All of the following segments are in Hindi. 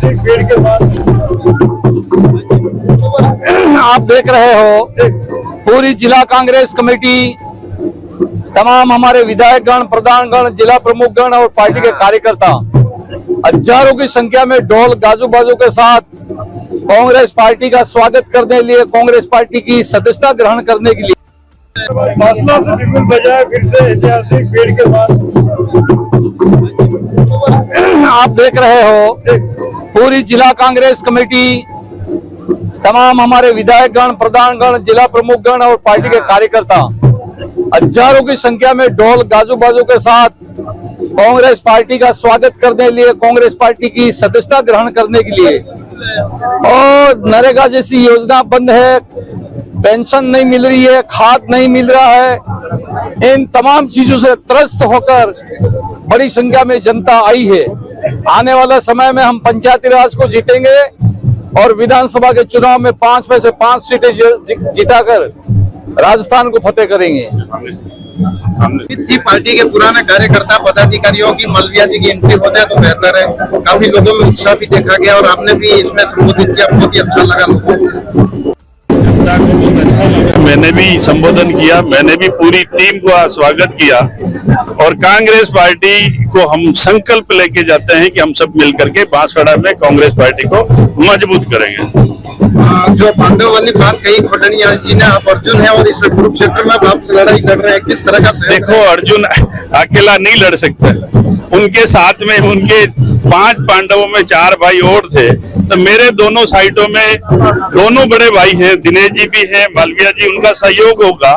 ऐतिहासिक भीड़ के बाद आप देख रहे हो पूरी जिला कांग्रेस कमेटी, तमाम हमारे विधायकगण, प्रधानगण, जिला प्रमुखगण और पार्टी के कार्यकर्ता हजारों की संख्या में ढोल गाजू बाजू के साथ कांग्रेस पार्टी का स्वागत करने के लिए, कांग्रेस पार्टी की सदस्यता ग्रहण करने के लिए फासला से बिल्कुल बजाय फिर से ऐतिहासिक भीड़ के बाद आप देख रहे हो पूरी जिला कांग्रेस कमेटी, तमाम हमारे विधायकगण, प्रधानगण, जिला प्रमुखगण और पार्टी के कार्यकर्ता हजारों की संख्या में ढोल गाजू बाजू के साथ कांग्रेस पार्टी का स्वागत करने के लिए, कांग्रेस पार्टी की सदस्यता ग्रहण करने के लिए। और नरेगा जैसी योजना बंद है, पेंशन नहीं मिल रही है, खाद नहीं मिल रहा है, इन तमाम चीजों से त्रस्त होकर बड़ी संख्या में जनता आई है। आने वाला समय में हम पंचायती राज को जीतेंगे और विधानसभा के चुनाव में 5 में से 5 सीटें जीताकर राजस्थान को फतेह करेंगे। पार्टी के पुराने कार्यकर्ता पदाधिकारियों की मलविया जी की एंट्री होता है तो बेहतर है। काफी लोगों में उत्साह भी देखा गया और आपने भी इसमें संबोधित किया, बहुत ही अच्छा लगा लोगों को। मैंने भी संबोधन किया, मैंने भी पूरी टीम को स्वागत किया और कांग्रेस पार्टी को हम संकल्प लेके जाते हैं कि हम सब मिलकर के बांसवाड़ा में कांग्रेस पार्टी को मजबूत करेंगे। जो पांडव वाली बात कही खोटनिया जी ने, आप अर्जुन है और इस कुरुक्षेत्र में आप लड़ाई लड़ रहे हैं, किस तरह का? देखो, अर्जुन अकेला नहीं लड़ सकता, उनके साथ में उनके 5 पांडवों में 4 भाई और थे, तो मेरे दोनों साइडों में दोनों बड़े भाई हैं, दिनेश जी भी हैं, मालविया जी, उनका सहयोग होगा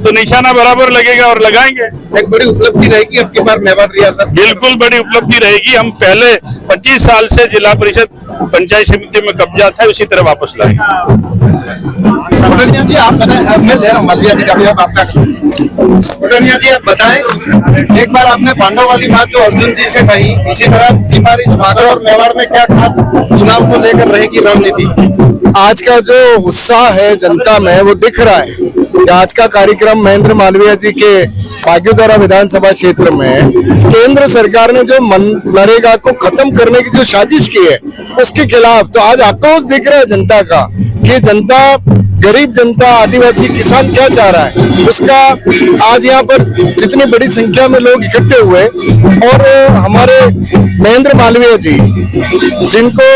तो निशाना बराबर लगेगा और लगाएंगे। एक बड़ी उपलब्धि रहेगी अब की बार मेवाड़ रियासत। बिल्कुल बड़ी उपलब्धि रहेगी। हम पहले 25 साल से जिला परिषद पंचायत समिति में कब्जा था, उसी तरह वापस लाएंगे। जी आप बताएं, मैं ले रहा हूँ मालविया जी का भी आपका। जी आप बताएं, एक बार आपने पांडव वाली बात जो अर्जुन जी से कही, इसी तरह बीमारी सागर और मेवाड़ में क्या खास चुनाव को लेकर रहेगी रणनीति? आज का जो उत्साह है जनता में वो दिख रहा है कि आज का कार्यक्रम महेंद्र मालवीय जी के बागीदौरा विधानसभा क्षेत्र में केंद्र सरकार ने जो नरेगा को खत्म करने की जो साजिश की है उसके खिलाफ, तो आज आक्रोश दिख रहा है जनता का कि जनता, गरीब जनता, आदिवासी किसान क्या चाह रहा है उसका। आज यहाँ पर जितनी बड़ी संख्या में लोग इकट्ठे हुए और हमारे महेंद्र मालवीय जी जिनको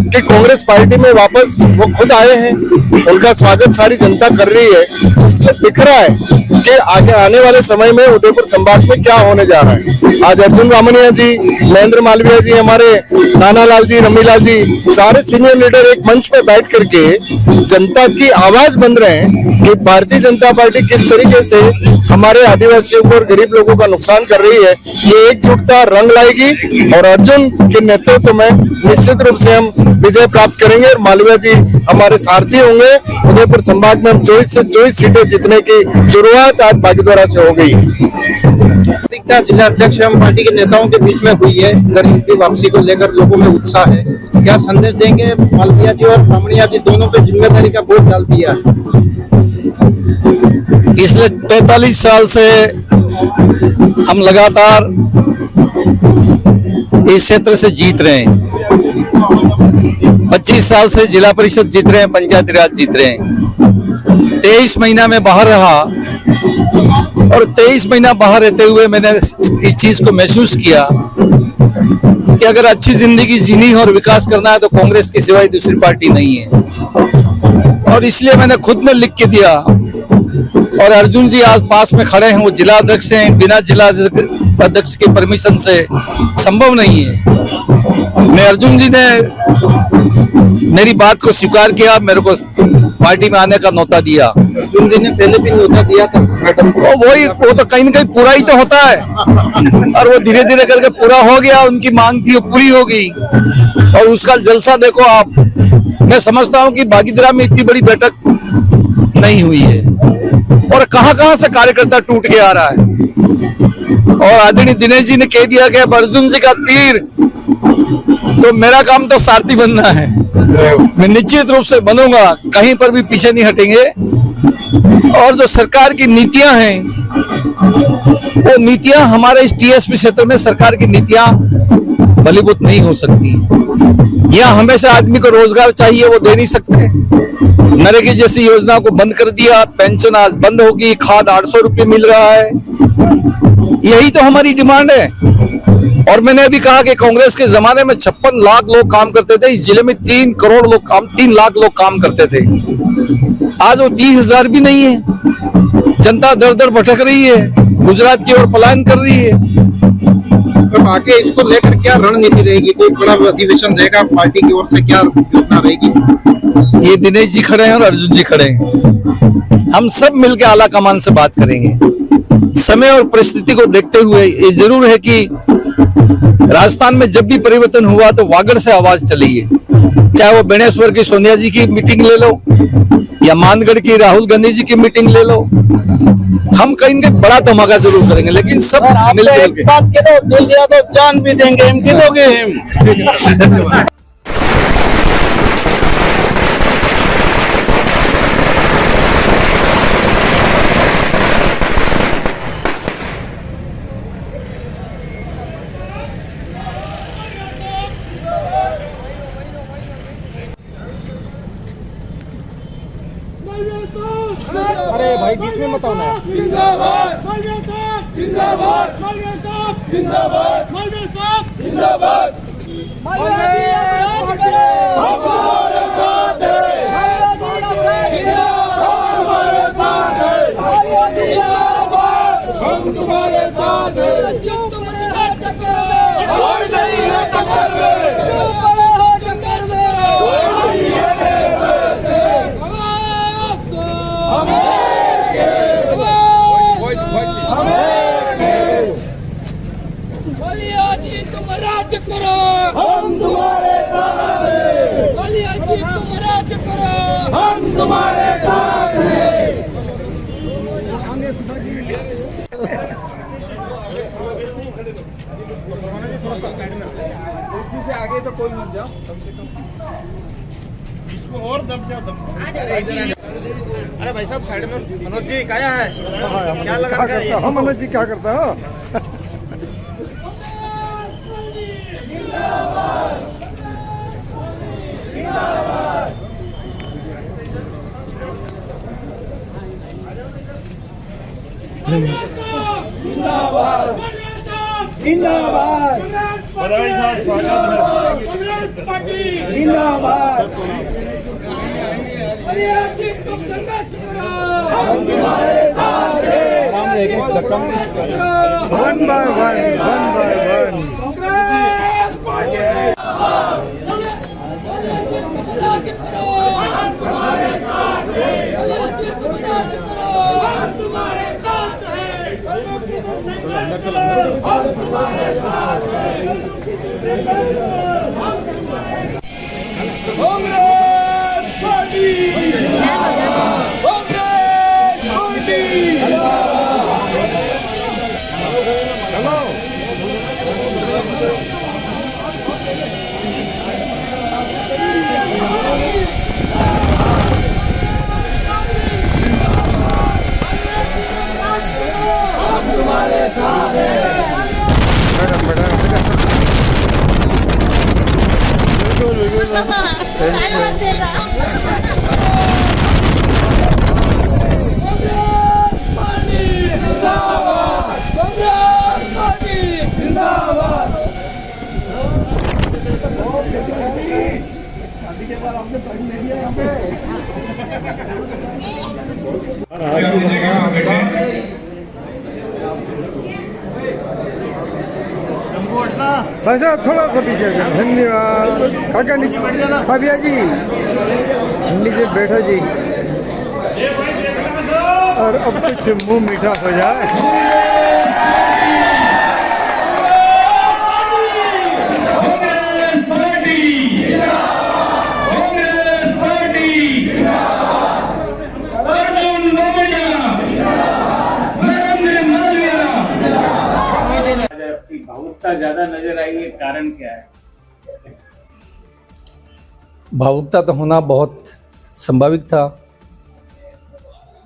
कि कांग्रेस पार्टी में वापस वो खुद आए हैं, उनका स्वागत सारी जनता कर रही है। इसलिए दिख रहा है कि आगे आने वाले समय में उदयपुर संभाग में क्या होने जा रहा है। आज अर्जुन रामनिया जी, महेंद्र मालवीय जी, हमारे नानालाल जी, रमीलाल जी, सारे सीनियर लीडर एक मंच पे बैठ करके जनता की आवाज बन रहे हैं कि भारतीय जनता पार्टी किस तरीके से हमारे आदिवासियों को और गरीब लोगों का नुकसान कर रही है। ये एकजुटता रंग लाएगी और अर्जुन के नेतृत्व में निश्चित रूप से हम विजय प्राप्त करेंगे और मालवीय जी हमारे सारथी होंगे। उदयपुर संभाग में हम 24 से 24 सीटें जीतने की शुरुआत आज बागीदौरा से हो गई। जिला अध्यक्ष एवं पार्टी के नेताओं के बीच में हुई है, गरीब की वापसी को लेकर लोगों में उत्साह है, क्या संदेश देंगे? मालवीय जी और रामनिया जी दोनों पे जिम्मेदारी का बोझ डाल दिया। पिछले 43 साल से हम लगातार इस क्षेत्र से जीत रहे हैं। 25 साल से जिला परिषद जीत रहे हैं, पंचायती राज जीत रहे हैं। 23 महीना में बाहर रहा और 23 महीना बाहर रहते हुए मैंने इस चीज को महसूस किया कि अगर अच्छी जिंदगी जीनी और विकास करना है तो कांग्रेस के सिवाय दूसरी पार्टी नहीं है। और इसलिए मैंने खुद में लिख के दिया और अर्जुन जी आज पास में खड़े हैं, वो जिला अध्यक्ष हैं, बिना जिला अध्यक्ष के परमिशन से संभव नहीं है। मैं अर्जुन जी ने मेरी बात को स्वीकार किया, मेरे को पार्टी में आने का न्योता दिया। अर्जुन जी ने पहले भी न्योता दिया था, वो तो कहीं ना कहीं पूरा ही तो होता है और वो धीरे धीरे करके पूरा हो गया। उनकी मांग थी वो पूरी हो गई और उसका जलसा देखो आप। मैं समझता हूँ कि बागीदौरा में इतनी बड़ी बैठक नहीं हुई है और कहां से कार्यकर्ता टूट के आ रहा है। और आदरणीय दिनेश जी ने कह दिया कि अब अर्जुन जी का तीर, तो मेरा काम तो सारथी बनना है। मैं निश्चित रूप से बनूंगा, कहीं पर भी पीछे नहीं हटेंगे। और जो सरकार की नीतियां हैं, वो नीतियां हमारे इस टीएसपी क्षेत्र में सरकार की नीतियां बलीभूत नहीं हो सकती। यहाँ हमेशा आदमी को रोजगार चाहिए, वो दे नहीं सकते। नरेगा जैसी योजना को बंद कर दिया, पेंशन आज बंद होगी, खाद 800 रुपये मिल रहा है। यही तो हमारी डिमांड है। और मैंने अभी कहा कि कांग्रेस के जमाने में 56 लाख लोग काम करते थे, इस जिले में 3 करोड़ लोग 3 लाख लोग काम करते थे। आज वो 30,000 भी नहीं है। जनता दर दर भटक रही है, गुजरात की ओर पलायन कर रही है। तो आगे इसको लेकर क्या रणनीति रहेगी? कोई बड़ा अधिवेशन रहेगा पार्टी की ओर से, क्या योजना रहेगी? ये दिनेश जी खड़े हैं और अर्जुन जी खड़े हैं, हम सब मिलकर आला कमान से बात करेंगे। समय और परिस्थिति को देखते हुए ये जरूर है कि राजस्थान में जब भी परिवर्तन हुआ तो वागड़ से आवाज चली है। चाहे वो बेणेश्वर की सोनिया जी की मीटिंग ले लो या मानगढ़ की राहुल गांधी जी की मीटिंग ले लो, हम कहेंगे बड़ा धमाका जरूर करेंगे, लेकिन सब मिलकर के। बात के दो, दिल दिया तो जान भी देंगे, हम गिनोगे हम। अरे भाई बीच में मत आना। जिंदाबाद जिंदाबाद जिंदाबाद जिंदाबाद। हमारे साथ है, हमारे साथ है, हम तुम्हारे साथ है। कोई नहीं है टक्कर में, कोई नहीं है तुम राज करो, हम तुम्हारे साथ हैं। बलिया जी तुम राज करो, हम तुम्हारे साथ हैं। आगे तो कोई मत जाओ, कम से कम इसको और दब जाओ। अरे भाई साहब साइड में मनोज जी क्या है? क्या लगा रखा है? हम मनोज जी क्या करता हो? जिंदाबाद जिंदाबाद। बलिया जी तुम संघर्ष करो, हम तुम्हारे साथ हैं। One by one, one by one. Congress party राज करो, हम तुम्हारे साथ हैं। बलिया जी तुम राज करो, हम तुम्हारे साथ हैं। हम तुम्हारे साथ हैं। Congress party, Congress party. भाई साहब थोड़ा सा पीछे हो जाओ। धन्यवाद काका। खाबिया जी नीचे बैठो जी, और अब कुछ मुंह मीठा हो जाए। भावुकता ज्यादा नजर आई है, कारण क्या है? भावुकता तो होना बहुत संभावित था।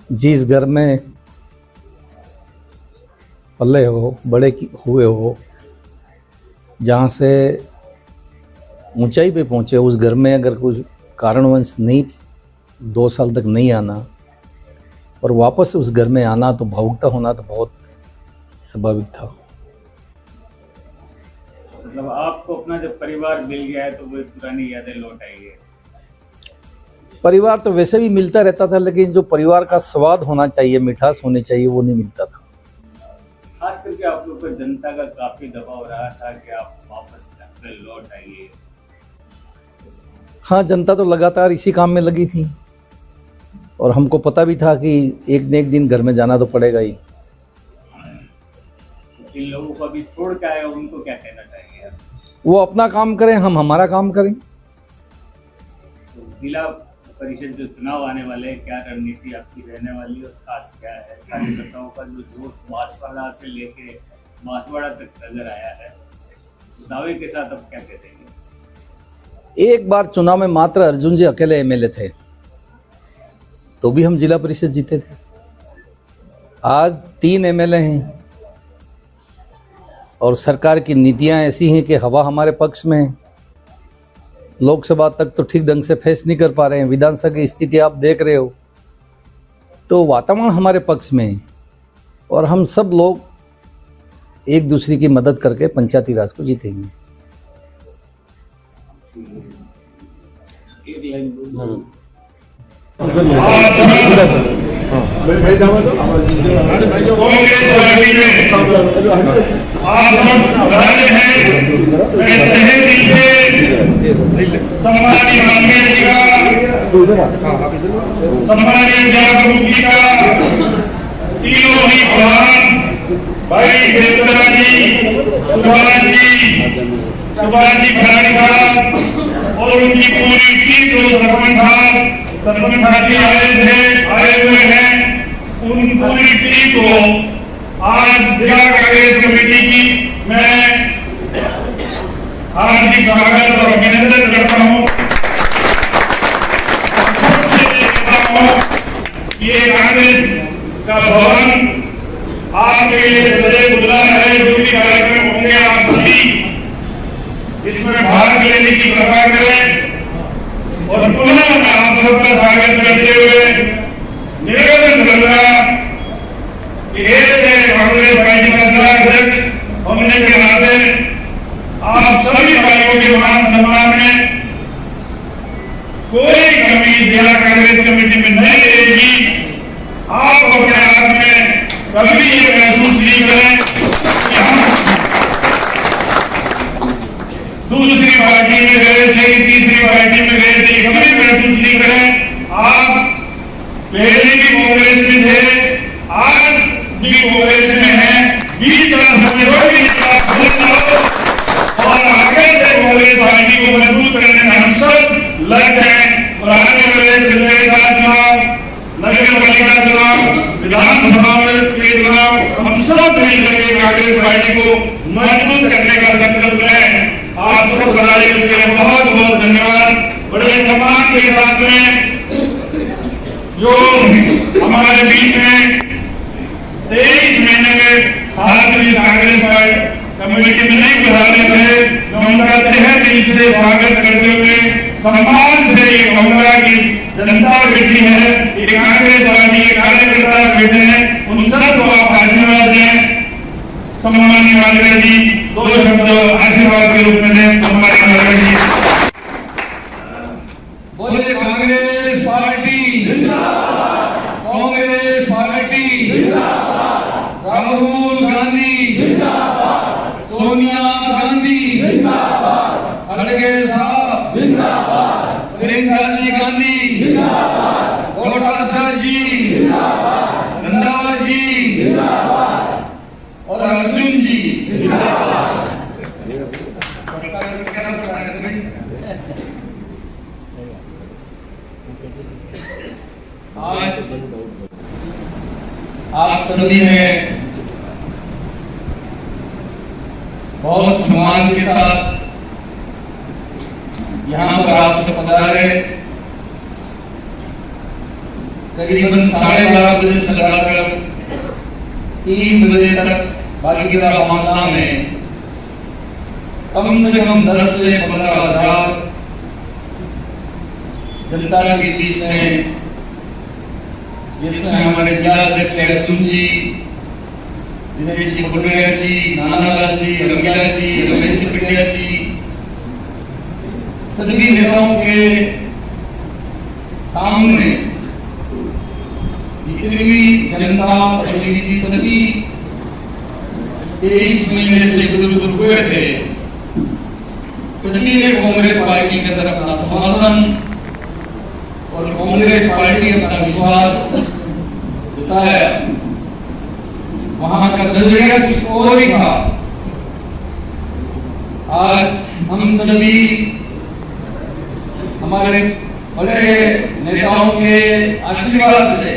जिस घर में पले हो, बड़े हुए हो, जहाँ से ऊंचाई पे पहुँचे, उस घर में अगर कुछ कारणवश नहीं 2 साल तक नहीं आना और वापस उस घर में आना, तो भावुकता होना तो बहुत स्वाभाविक था। मतलब आपको अपना जब परिवार मिल गया है तो वो पुरानी यादें लौट आई है। परिवार तो वैसे भी मिलता रहता था, लेकिन जो परिवार का स्वाद होना चाहिए, मिठास होनी चाहिए, वो नहीं मिलता था। खास करके आप लोग पर जनता का काफी दबाव रहा था कि आप वापस घर पे लौट आइए। हाँ, जनता तो लगातार इसी काम में लगी थी और हमको पता भी था कि एक न एक दिन घर में जाना तो पड़ेगा ही। जिन लोगों को अभी छोड़ के आए उनको क्या कहना चाहिए आप? वो अपना काम करें, हम हमारा काम करें। तो जिला परिषद जो चुनाव आने वाले हैं, क्या रणनीति आपकी रहने वाली और खास क्या है? कार्यकर्ताओं का जो जोश बांसवाड़ा से लेके बांसवाड़ा तक नजर आया है, दावे के साथ अब क्या कहते हैं? एक बार चुनाव में मात्र अर्जुन जी अकेले एमएलए थे, तो भी हम जिला परिषद जीते थे। आज 3 एमएलए हैं और सरकार की नीतियां ऐसी हैं कि हवा हमारे पक्ष में है। लोकसभा तक तो ठीक ढंग से फेस नहीं कर पा रहे हैं, विधानसभा की स्थिति आप देख रहे हो, तो वातावरण हमारे पक्ष में है और हम सब लोग एक दूसरे की मदद करके पंचायती राज को जीतेंगे। एक लाइन बोलो। सम्मानीय माननीय जी का, सम्मानीय जिला प्रमुख जी का, तीनों ही प्रधान भाई देवता जी, सुभाष जी खराड़ी साहब और उनकी पूरी टीम, जो सरपंच साथी आए हुए हैं, उन पूरी टीम को आज जिला कांग्रेस कमेटी की मैं हार्दिक स्वागत और अभिनंदन करता हूँ। ये कांग्रेस का भवन आपके लिए सदैव खुला है। जो भी कार्यक्रम होंगे आप सभी इसमें भाग लेने की कृपा करें और पुनः आप सबका स्वागत करते हुए निवेदन करूंगा कि कांग्रेस पार्टी का जिला अध्यक्ष होने के नाते आप सभी भाइयों के मान सम्मान में कोई कमी जिला कांग्रेस कमेटी में नहीं रहेगी। आप अपने आप में कभी ये महसूस नहीं करें कि हम दूसरी पार्टी में गए थे, तीसरी पार्टी में गए थे, कभी महसूस नहीं करें। आप पहले भी कांग्रेस में थे, आज भी कांग्रेस में हैं, बीच का समय भी और आगे से कांग्रेस पार्टी को मजबूत करने में हम सब लग हैं और आने वाले जिले का चुनाव, नगर पालिका चुनाव, विधानसभा के चुनाव, हम सब मिलकर के कांग्रेस पार्टी को मजबूत करने का संकल्प लें। आप सब बधाई के लिए बहुत बहुत धन्यवाद। बड़े सम्मान के साथ में जो हमारे बीच में 23 महीने में साथ में कांग्रेस पार्टी कमेटी में नहीं बुलाने थे, मैं उनका तहे दिल से स्वागत करते हुए सम्मान से ये कांग्रेस की जनता बैठी है, ये कांग्रेस पार्टी के कार्यकर्ता बैठे हैं, उन सबको आप आशीर्वाद दें। सम्मानीय माननीय जी 2 शब्द आशीर्वाद के रूप में दें। सम्मानीय माननीय जी बोले कांग्रेस पार्टी जिंदाबाद, कांग्रेस पार्टी जिंदाबाद, राहुल गांधी जिंदाबाद, सोनिया गांधी जिंदाबाद, खड़गे साहब जिंदाबाद, प्रियंका जी गांधी जिंदाबाद, गोटासा जी जिंदाबाद, रंधावा जी जिंदाबाद और अर्जुन जी जिंदाबाद। आज आप सभी ने बहुत सम्मान के साथ यहाँ पर आपसे पधारे। करीबन 12:30 बजे से लगाकर 3 बजे तक बागीरा मौजा में कम से कम 10 से 15,000 जनता के बीच में, जिसमें हमारे जिला अध्यक्ष अर्जुन जी, दिनेश जी कुंडरिया जी, नानालाल जी, रंगीला जी, रमेश जी पिंडिया जी, सभी नेताओं के सामने जितनी भी जनता प्रतिनिधि सभी 23 महीने से गुजर हुए थे, सभी ने कांग्रेस पार्टी के तरफ अपना समर्थन और कांग्रेस पार्टी अपना विश्वास जताया। वहां का नजरिया कुछ और ही था। आज हम सभी हमारे बड़े नेताओं के आशीर्वाद से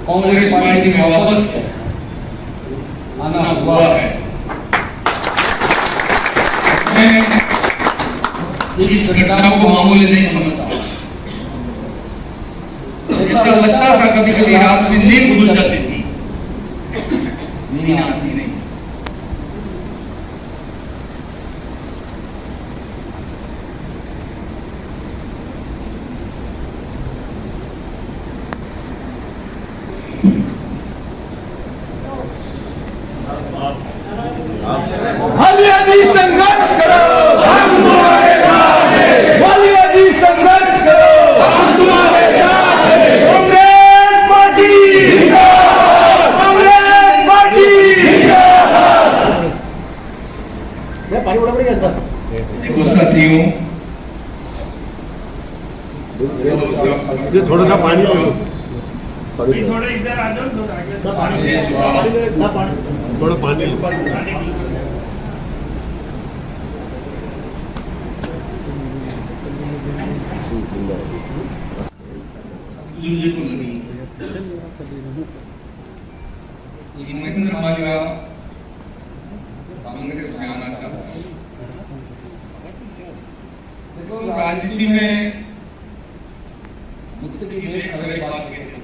कांग्रेस पार्टी में वापस आना हुआ है। मैं इस घटना को मामूली नहीं समझता। ऐसा लगता था कभी कभी रात में नींद भूल जाती थी, नींद आती नहीं। वालियाजी संघर्ष करो, हम तुम्हारे साथ हैं। वालियाजी संघर्ष करो, हम तुम्हारे साथ हैं। कांग्रेस पार्टी जिंदाबाद, कांग्रेस पार्टी जिंदाबाद। देखो साथियों, थोड़ा सा पानी थोड़ा इधर आ जाओ, थोड़ा पानी जी को लगी। ये महेंद्र मालविया कांग्रेस में आना चाहता है। देखो राजनीति में मुक्ति की एक सभी बात कहते हैं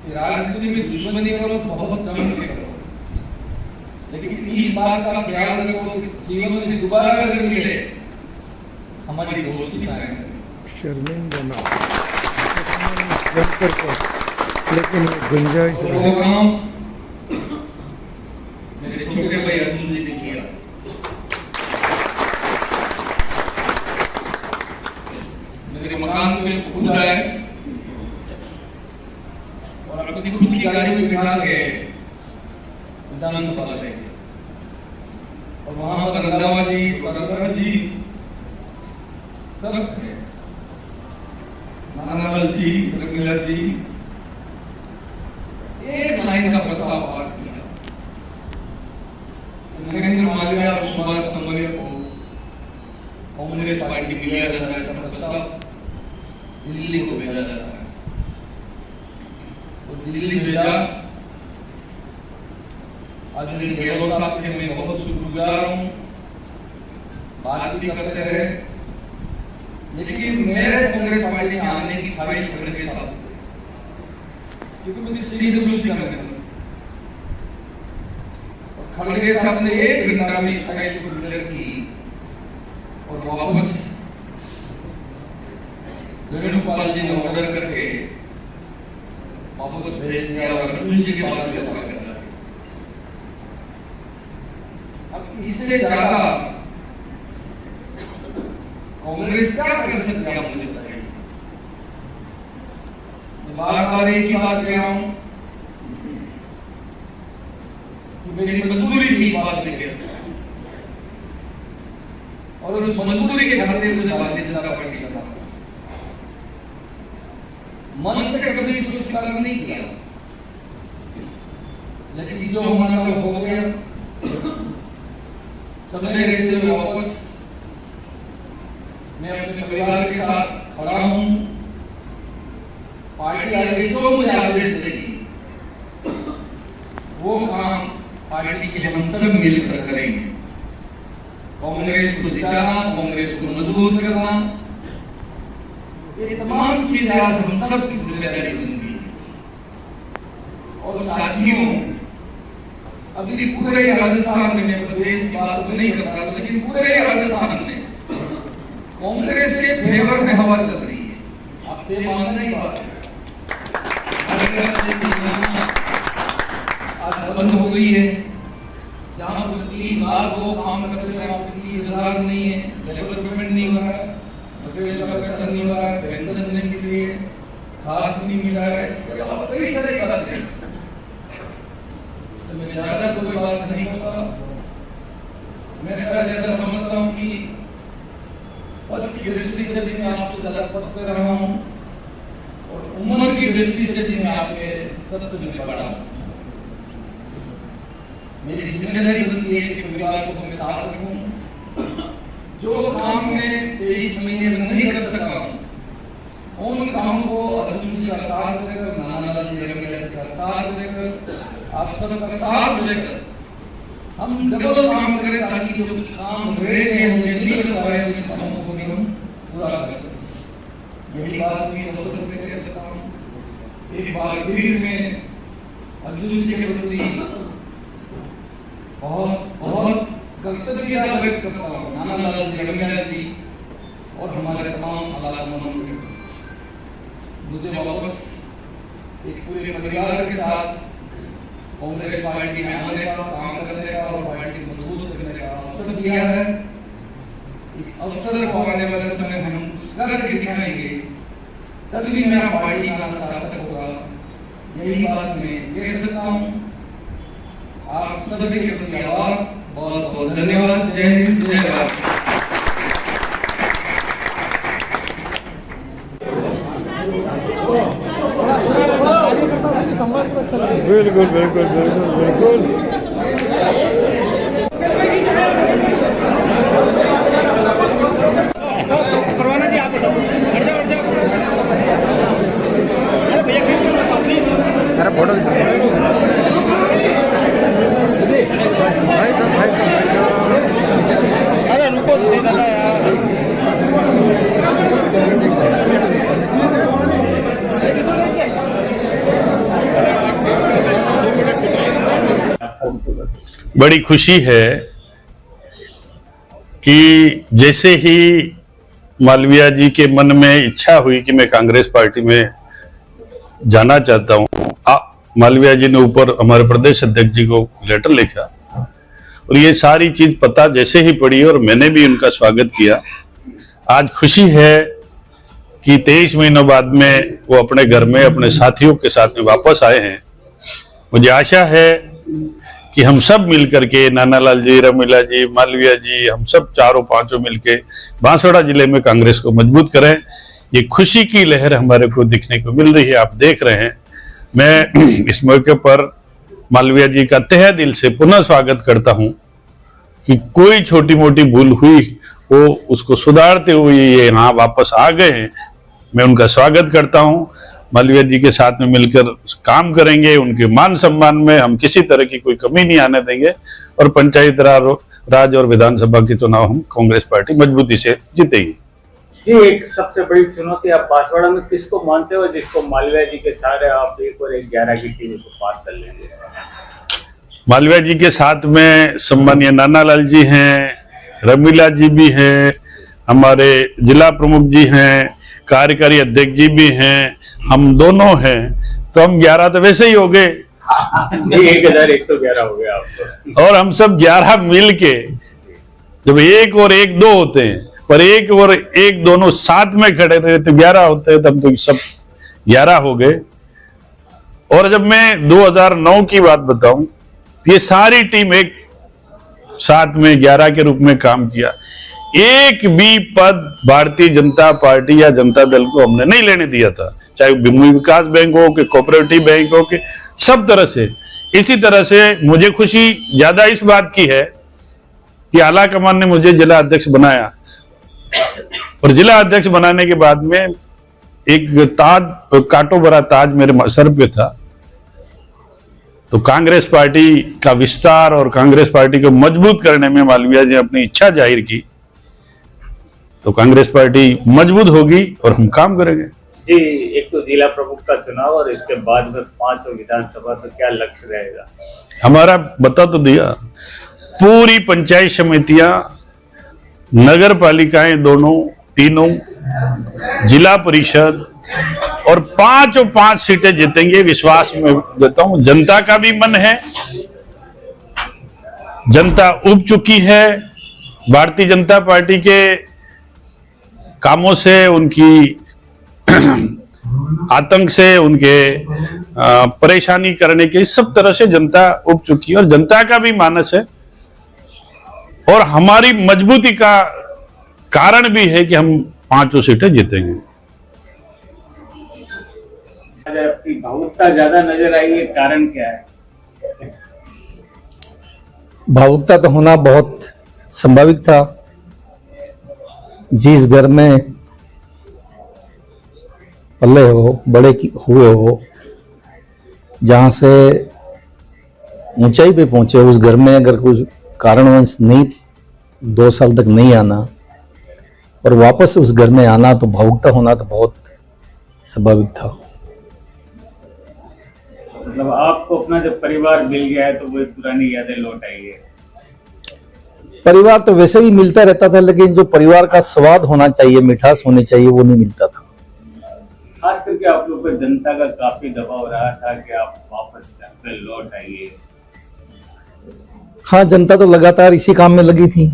कि राजनीति में दुश्मनी करो तो बहुत जंग करो, लेकिन इस बात का ख्याल रखो कि जीवन में दोबारा अगर मिले हमारी दोस्ती है। शर्मिंदा ना लेकिन गुंजाइश वो काम मेरे छोटे भाई अर्जुन जी ने किया। मेरे मकान में खुद आए और अपनी खुद की गाड़ी में बिठा के विधानसभा ले गए और वहां पर रंधावा जी, परसरा जी सब थे, नानालाल जी, रंगीला जी। एक लाइन का प्रस्ताव पास किया, नरेंद्र मालविया और सुभाष तंबलिया को कांग्रेस पार्टी में लिया जाता है। इसका प्रस्ताव दिल्ली को भेजा जाता है और दिल्ली भेजा। आदरणीय गहलोत साहब के मैं बहुत शुक्रगुजार हूँ, बात भी करते रहे, लेकिन मेरे कांग्रेस पार्टी में आने की फाइल खड़गे के साथ, क्योंकि मुझे CWC करने और खड़गे साहब ने 1 घंटा में इस फाइल को क्लियर की और वापस वेणुगोपाल जी ने ऑर्डर करके वापस भेज दिया और अर्जुन जी के पास व्यवस्था कर रहा है। अब इससे ज्यादा कांग्रेस क्या कर सकती है मुझे बताइए। बार-बार एक ही बात कह रहा हूं कि मेरी मजबूरी थी बात नहीं कह सकता, और उस मजबूरी के खातिर मुझे भारतीय जनता पार्टी का मन से कभी इसको स्वीकार नहीं किया, लेकिन जो हमारा तो हो गया, समय रहते हुए वापस मैं अपने परिवार के साथ खड़ा हूं। पार्टी आगे जो मुझे आदेश देगी वो काम पार्टी के लिए हम सब मिलकर करेंगे। कांग्रेस को जिताना, कांग्रेस को मजबूत करना, ये तमाम चीजें आज हम सब की जिम्मेदारी होंगी। और साथियों, अभी पूरे राजस्थान में, मैं प्रदेश की बात तो नहीं करता, लेकिन पूरे राजस्थान में कांग्रेस के फेवर में हवा चल रही है। आप ये मानना ही बात है। आज बंद हो गई है, जहाँ पर 3 लाख लोग काम करते थे, वहाँ पर 30,000 नहीं है, डेवलपमेंट नहीं हो रहा है, मटेरियल का पैसा नहीं हो रहा है, पेंशन नहीं मिल रही है, खाद नहीं मिल रहा है, इसके अलावा कई सारे बातें हैं। तो मैं ज्यादा कोई बात नहीं होगा। मैं ऐसा समझता हूँ कि पद की दृष्टि से भी मैं आपसे ज्यादा पद पे रहा हूँ और उम्र की दृष्टि से भी मैं आपके सबसे बड़ा हूँ। मेरी जिम्मेदारी बनती है कि परिवार को मैं साथ रखूं। जो काम मैं 23 महीने में नहीं कर सका हूं, उन कामों को अर्जुन जी का साथ देकर, नानालाल जी का साथ देकर, आप सबका साथ लेकर हम डबल काम करें, ताकि जो काम रह गए होंगे नहीं कर पाए उन कामों को भी हम पूरा कर सकें। यही बात मैं इस अवसर पे कह सकता हूँ। एक बार फिर मैं अर्जुन जी के प्रति बहुत कृतज्ञता व्यक्त करता हूँ, नानालाल जी, रमीला जी और हमारे तमाम आलाकमान। मुझे वापस एक पूरे परिवार के साथ कांग्रेस पार्टी में आने का, काम करने का और पार्टी को मजबूत करने का अवसर दिया है। इस अवसर को आने वाले समय में हम करके दिखाएंगे, तभी मेरा पार्टी का सार्थक होगा। यही बात मैं कह सकता हूँ। आप सभी के प्रति आभार, बहुत बहुत धन्यवाद। जय हिंद, जय भारत। बिल्कुल बिल्कुल बिल्कुल बिल्कुल। परवाना जी आप हट जाओ अरे भैया मेरा फोटो अरे रुको दादा यार। बड़ी खुशी है कि जैसे ही मालवीय जी के मन में इच्छा हुई कि मैं कांग्रेस पार्टी में जाना चाहता हूं, मालवीय जी ने ऊपर हमारे प्रदेश अध्यक्ष जी को लेटर लिखा और ये सारी चीज पता जैसे ही पड़ी और मैंने भी उनका स्वागत किया। आज खुशी है कि 23 महीनों बाद में वो अपने घर में अपने साथियों के साथ में वापस आए हैं। मुझे आशा है कि हम सब मिलकर के, नानालाल जी, रमीला जी, मालवीय जी, हम सब चारों पांचों मिलके बांसवाड़ा जिले में कांग्रेस को मजबूत करें। ये खुशी की लहर हमारे को दिखने को मिल रही है, आप देख रहे हैं। मैं इस मौके पर मालवीय जी का तहे दिल से पुनः स्वागत करता हूं कि कोई छोटी मोटी भूल हुई वो उसको सुधारते हुए ये यहाँ वापस आ गए हैं। मैं उनका स्वागत करता हूं। मालवीय जी के साथ में मिलकर काम करेंगे, उनके मान सम्मान में हम किसी तरह की कोई कमी नहीं आने देंगे और पंचायत राज और विधानसभा के चुनाव हम कांग्रेस पार्टी मजबूती से जीतेगी। जी, एक सबसे बड़ी चुनौती आप बांसवाड़ा में किसको मानते हो जिसको मालवीय जी के सारे आप 1 और 11 की टीम को पार कर लेंगे? मालवीय जी के साथ में सम्मानीय नानालाल जी हैं, रमीला जी भी हैं, हमारे जिला प्रमुख जी हैं, कार्यकारी अध्यक्ष जी भी हैं, हम दोनों हैं, तो हम 11 तो वैसे ही हो गए। 1111 हो गया आपको। और हम सब 11 मिल के, जब 1 और 1 2 होते हैं, पर 1 और 1 दोनों साथ में खड़े रहे तो 11 होते हैं, तब तो सब 11 हो गए। और जब मैं 2009 की बात बताऊं, ये सारी टीम एक साथ में 11 के रूप में काम किया। एक भी पद भारतीय जनता पार्टी या जनता दल को हमने नहीं लेने दिया था, चाहे भूमि विकास बैंक हो कि कोऑपरेटिव बैंक हो कि सब तरह से। इसी तरह से मुझे खुशी ज्यादा इस बात की है कि आला कमान ने मुझे जिला अध्यक्ष बनाया और जिला अध्यक्ष बनाने के बाद में एक ताज, कांटो भरा ताज मेरे सर पे था। तो कांग्रेस पार्टी का विस्तार और कांग्रेस पार्टी को मजबूत करने में मालवीय जी ने अपनी इच्छा जाहिर की, तो कांग्रेस पार्टी मजबूत होगी और हम काम करेंगे। जी, एक तो जिला प्रमुख का चुनाव और इसके बाद में 5 विधानसभा, तो क्या लक्ष्य रहेगा? हमारा बता तो दिया, पूरी पंचायत समितियां, नगर पालिकाएं दोनों तीनों, जिला परिषद और 5 सीटें जीतेंगे, विश्वास में देता हूं। जनता का भी मन है, जनता उब चुकी है भारतीय जनता पार्टी के कामों से, उनकी आतंक से, उनके परेशानी करने के सब तरह से जनता उब चुकी है और जनता का भी मानस है और हमारी मजबूती का कारण भी है कि हम 5 सीटें जीतेंगे। आज आपकी भावुकता ज्यादा नजर आई है, कारण क्या है? भावुकता तो होना बहुत संभावित था। जिस घर में पले हो, बड़े हुए हो, जहां से ऊंचाई पे पहुंचे, उस घर में अगर कुछ कारणवश नहीं 2 साल तक नहीं आना और वापस उस घर में आना, तो भावुकता होना तो बहुत स्वाभाविक था। मतलब आपको अपना जब परिवार मिल गया है तो वो पुरानी यादें लौट आई है? परिवार तो वैसे भी मिलता रहता था, लेकिन जो परिवार का स्वाद होना चाहिए, मिठास होनी चाहिए, वो नहीं मिलता था। खास करके आप लोग पर जनता का काफी दबाव रहा था कि आप वापस घर पे लौट आइए। हाँ, जनता तो लगातार इसी काम में लगी थी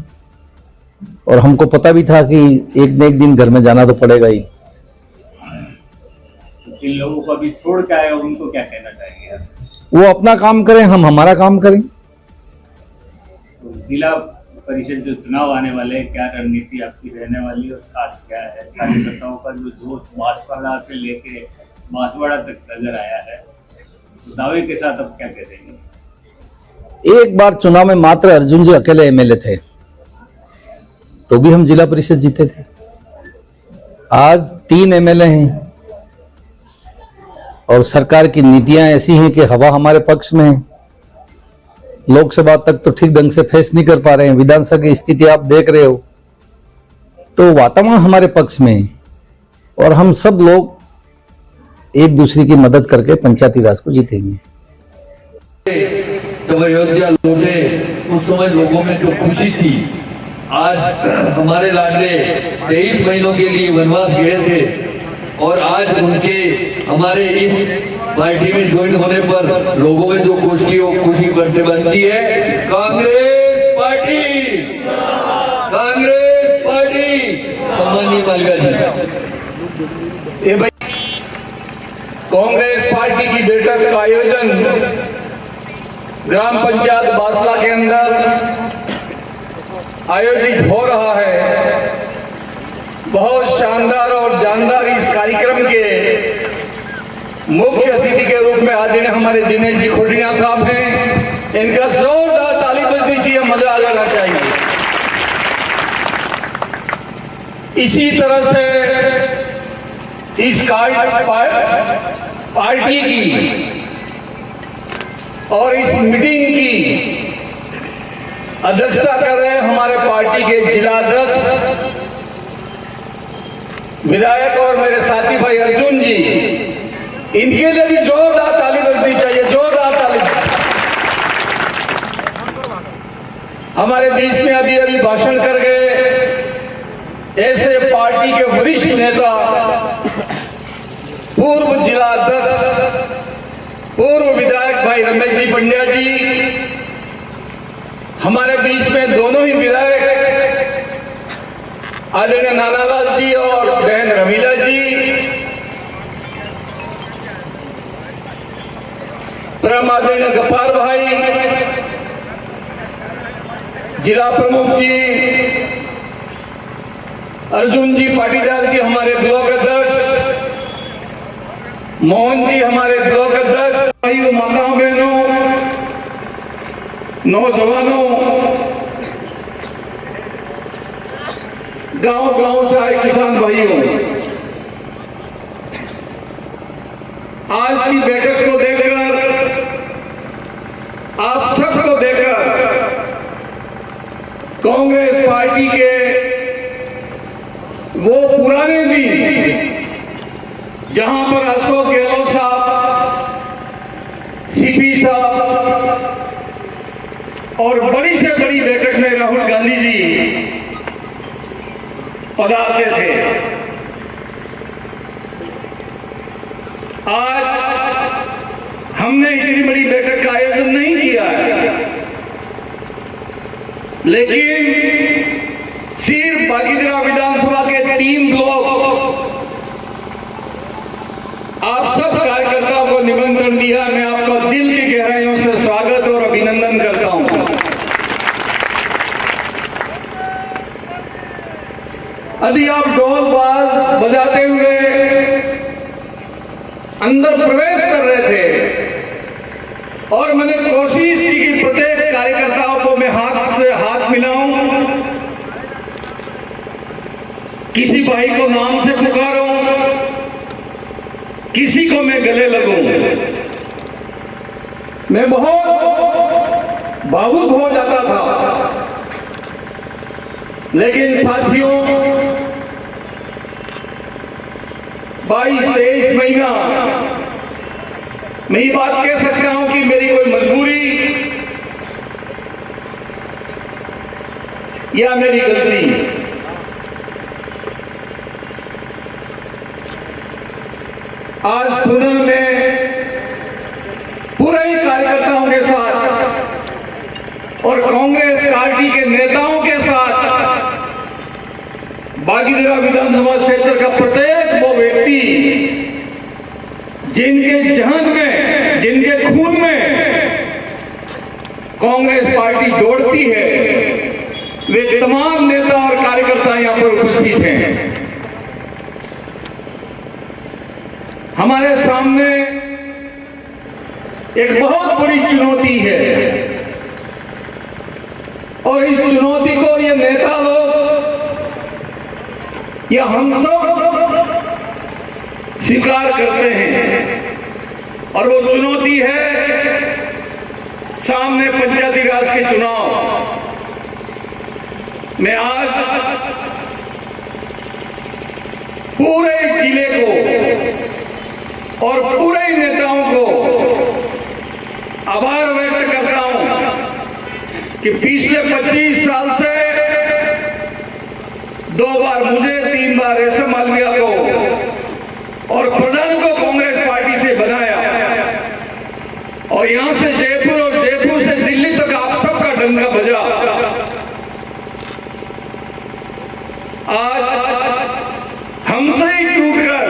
और हमको पता भी था कि एक न एक दिन घर में जाना तो पड़ेगा ही। जिन लोगों को अभी छोड़ के आए उनको क्या कहना चाहिए? वो अपना काम करें, हम हमारा काम करें। तो जिला परिषद जो चुनाव आने वाले हैं, क्या रणनीति आपकी रहने वाली और खास क्या है? कार्यकर्ताओं का जो जोश बांसवाड़ा से लेके बांसवाड़ा तक नजर आया है, तो दावे के साथ अब क्या कह देंगे? एक बार चुनाव में मात्र अर्जुन जी अकेले एमएलए थे, तो भी हम जिला परिषद जीते थे। आज 3 एमएलए हैं और सरकार की नीतियां ऐसी हैं कि हवा हमारे पक्ष में है। लोकसभा तक तो ठीक ढंग से फेस नहीं कर पा रहे हैं, विधानसभा की स्थिति आप देख रहे हो, तो वातावरण हमारे पक्ष में है और हम सब लोग एक दूसरे की मदद करके पंचायती राज को जीतेंगे। जब अयोध्या लौटे उस समय लोगों में जो खुशी थी, आज हमारे लाडले 23 महीनों के लिए वनवास गए थे और आज उनके हमारे इस पार्टी में ज्वाइन होने पर लोगों में जो खुशी बढ़ते बनती है। Congress party, Congress party. सम्माननीय मालिका जी, ये भाई कांग्रेस पार्टी की बैठक का आयोजन ग्राम पंचायत बासला के अंदर आयोजित हो रहा है। बहुत शानदार और जानदार इस कार्यक्रम के मुख्य अतिथि के रूप में आदरणीय हमारे दिनेश जी खोटिया साहब हैं। इनका जोरदार ताली बजनी चाहिए, मजा आ जाना चाहिए। इसी तरह से इस पार्टी की और इस मीटिंग की अध्यक्षता कर रहे हैं हमारे पार्टी के जिला अध्यक्ष विधायक और मेरे साथी भाई अर्जुन जी। इनके लिए भी जोरदार ताली बजनी चाहिए, जोरदार ताली। हमारे बीच में अभी अभी भाषण कर गए ऐसे पार्टी के वरिष्ठ नेता, पूर्व जिला अध्यक्ष, पूर्व विधायक भाई रमेश जी पंड्या जी। हमारे बीच में दोनों ही विधायक आदरणीय नानालाल जी और बहन रमीला जी, परम आदरणीय गफ्फार भाई, जिला प्रमुख जी अर्जुन जी पाटीदार जी, हमारे ब्लॉक अध्यक्ष मोहन जी, हमारे ब्लॉक अध्यक्ष, भाई माताओं बहनों, नौजवानों, गांव से आए किसान भाइयों, आज की बैठक को देखकर, आप सबको देखकर कांग्रेस पार्टी के वो पुराने दिन जहां पर अशोक गहलोत साहब, सीपी साहब और बड़ी से बड़ी बैठक में राहुल गांधी जी पधारते थे, आज हमने इतनी बड़ी बैठक का आयोजन नहीं किया है, लेकिन सिर्फ बागीदरा विधानसभा के 3 ब्लॉक आप सब कार्यकर्ताओं को निमंत्रण दिया। मैं आपका दिल की गहराइयों से स्वागत और अभिनंदन करता हूं। यदि आप ढोल बाज बजाते हुए अंदर प्रवेश कर रहे थे और मैंने कोशिश की कि प्रत्येक कार्यकर्ताओं को मैं हाथ से हाथ मिलाऊं, किसी भाई को नाम से पुकारूं, किसी को मैं गले लगूं। मैं बहुत भावुक हो जाता था, लेकिन साथियों 22-23 महीना मैं ये बात कह सकता हूं कि मेरी कोई मजबूरी या मेरी गलती, आज पुनः में पूरे ही कार्यकर्ताओं के साथ और कांग्रेस पार्टी के नेताओं के साथ बागीदरा विधानसभा क्षेत्र का प्रत्येक वो व्यक्ति जिनके जहन में, जिनके खून में कांग्रेस पार्टी दौड़ती है, वे तमाम नेता और कार्यकर्ता यहां पर उपस्थित हैं। हमारे सामने एक बहुत बड़ी चुनौती है और इस चुनौती को ये नेता लोग या हम सब स्वीकार करते हैं, और वो चुनौती है सामने पंचायती राज के चुनाव। मैं आज पूरे जिले को और पूरे नेताओं को आभार व्यक्त करता हूं कि पिछले 25 साल से 2 बार मुझे, 3 बार रेशम मालविया को और प्रधान को कांग्रेस पार्टी से बनाया, और यहां से जयपुर और जयपुर से दिल्ली तक आप सबका डंका बजा। आज हमसे ही टूटकर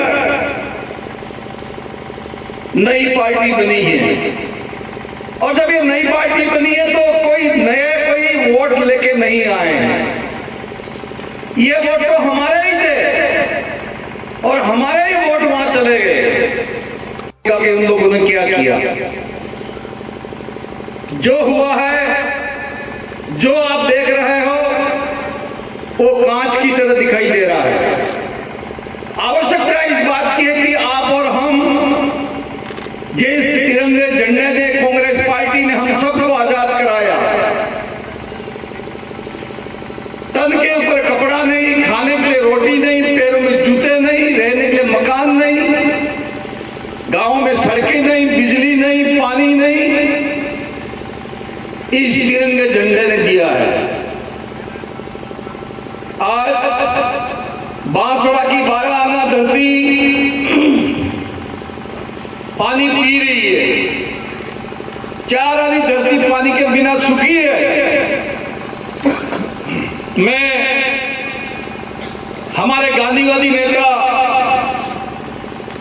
नई पार्टी बनी है, और जब ये नई पार्टी बनी है तो कोई वोट लेके नहीं आए हैं। ये वोट तो हमारे ही थे और हमारे ही वोट वहां चले गए। कि उन लोगों ने क्या किया, जो हुआ है, जो आप देख रहे हो, वो कांच की तरह दिखाई दे रहा है। आवश्यकता इस बात की है कि आप और हम, जिस तिरंगे झंडे ने कांग्रेस पार्टी ने हम सबको आजाद कराया, तन के ऊपर कपड़ा नहीं, खाने के लिए रोटी नहीं, पैरों में जूते नहीं, रहने के लिए मकान नहीं, गांव में सड़कें नहीं, बिजली नहीं, पानी नहीं, इस तिरंगे झंडे ने दिया है। आज बांसवाड़ा की 12 आना धरती पानी पी रही है, 4 आनी धरती पानी के बिना सूखी है। मैं हमारे गांधीवादी नेता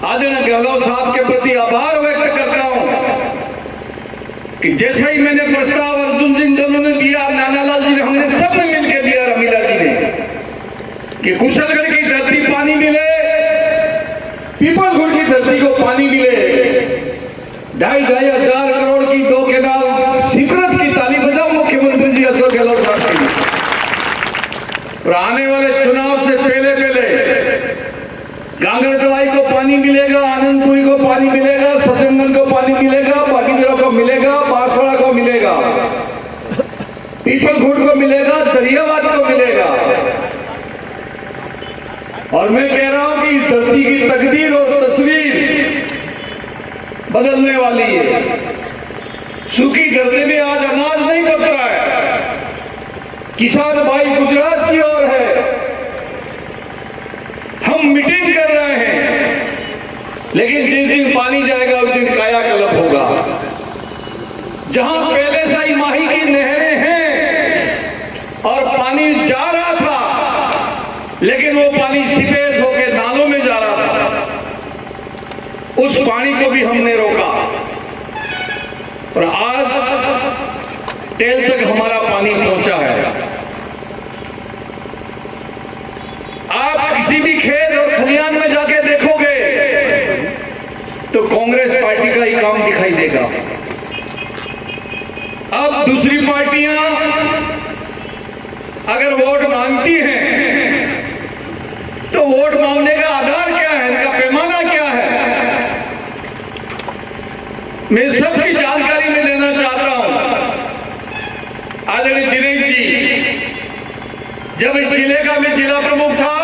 आदरणीय गहलोत साहब के प्रति आभार व्यक्त करता हूं कि जैसे ही मैंने प्रस्ताव अर्जुन सिंह दोनों ने दिया, नानालाल जी ने, हमने सबने मिलकर दिया, रमीला जी ने, कि कुशलगढ़ की धरती पानी मिले, पीपलखुर्द की धरती को पानी मिले, 2,500 करोड़ की 2 केनाल स्वीकृत की। ताली बजाओ मुख्यमंत्री जी अशोक गहलोत साहब की। और आने वाले चुनाव से पहले गांगड़तलाई को पानी मिलेगा, आनंदपुरी को पानी मिलेगा, सचंदन को पानी मिलेगा, बागीदरा को मिलेगा, बांसवाड़ा को मिलेगा, पीपलखुर्द को मिलेगा, दरियाबाद को मिलेगा। और मैं कह रहा हूं कि इस धरती की तकदीर और तस्वीर बदलने वाली है। सूखी धरती में आज अनाज नहीं पक रहा है। किसान भाई गुजरात की ओर है, हम मीटिंग कर रहे हैं, लेकिन जिस दिन पानी जाएगा उस दिन कायाकल्प होगा। जहां पहले से ही माही की नहरें हैं और पानी जा रहा था, लेकिन वो पानी सीपेज होकर नालों में जा रहा था, उस पानी को भी हमने रोका और आज टेल तक हमारा पानी पहुंचा है। आप किसी भी खेत और खलियान में जाके देखोगे तो कांग्रेस पार्टी का ही काम दिखाई देगा। अब दूसरी पार्टियां अगर वोट मांगती हैं तो वोट मांगने का आधार क्या है, इनका पैमाना क्या है, मैं सबकी जानकारी में देना चाहता हूं। आदरणीय दिनेश जी, जब इस जिले का मैं जिला प्रमुख था,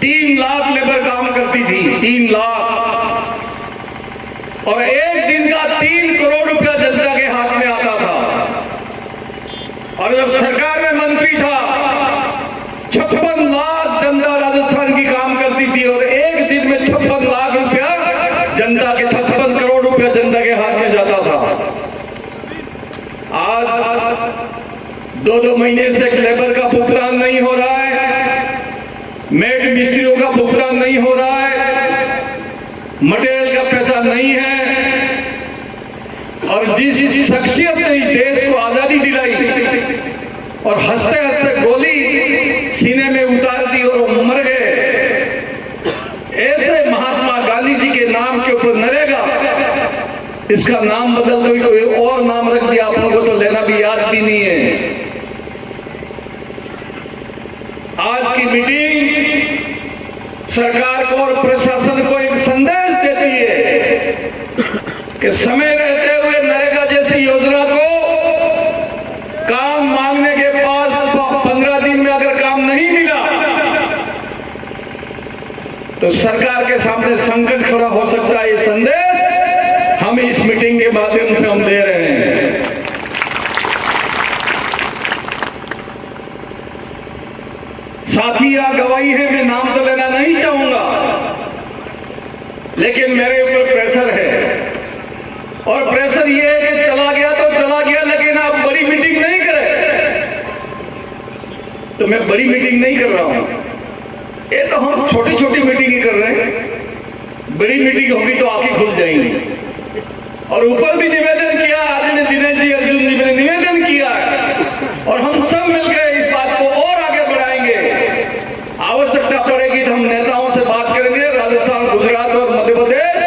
3 लाख लेबर काम करती थी, 3 लाख, और एक दिन का 3 करोड़ रुपया जनता के हाथ में आता था। और जब सरकार में मंत्री था, 56 लाख जनता राजस्थान की काम करती थी और एक दिन में 56 लाख रुपया जनता के 56 करोड़ रुपया जनता के हाथ में जाता था। आज 2-2 महीने से लेबर का भुगतान नहीं हो रहा है, मेड मिस्त्रियों का भुगतान नहीं हो रहा है, मटेरियल का पैसा नहीं है। और जिस शख्सियत ने इस देश को आजादी दिलाई और हंसते हंसते गोली सीने में उतार दी और वो मर गए, ऐसे महात्मा गांधी जी के नाम के ऊपर नरेगा, इसका नाम बदल दो, कोई और नाम रख दिया, आप लोगों को तो लेना भी याद भी नहीं है। आज की मीटिंग सरकार को और प्रशासन को एक संदेश देती है कि समय रहते हुए नरेगा जैसी योजना को काम मांगने के बाद 15 दिन में अगर काम नहीं मिला तो सरकार के सामने संकट खड़ा हो सकता है। ये संदेश हम इस मीटिंग के माध्यम से हम दे रहे हैं। साथी या गवाही है, मैं नाम तो लेना नहीं चाहूंगा, लेकिन मेरे ऊपर प्रेशर है और प्रेशर ये है कि चला गया तो चला गया, लेकिन आप बड़ी मीटिंग नहीं करें। तो मैं बड़ी मीटिंग नहीं कर रहा हूं, ये तो हम छोटी छोटी मीटिंग ही कर रहे हैं। बड़ी मीटिंग होगी तो आंखें खुल जाएंगी। और ऊपर भी निवेदन किया आदरणीय दिनेश जी अर्जुन जी ने निवेदन किया और हम सब मिलकर इस बात को और आगे बढ़ाएंगे। आवश्यकता पड़ेगी तो हम नेताओं से बात करेंगे। राजस्थान, गुजरात और मध्य प्रदेश,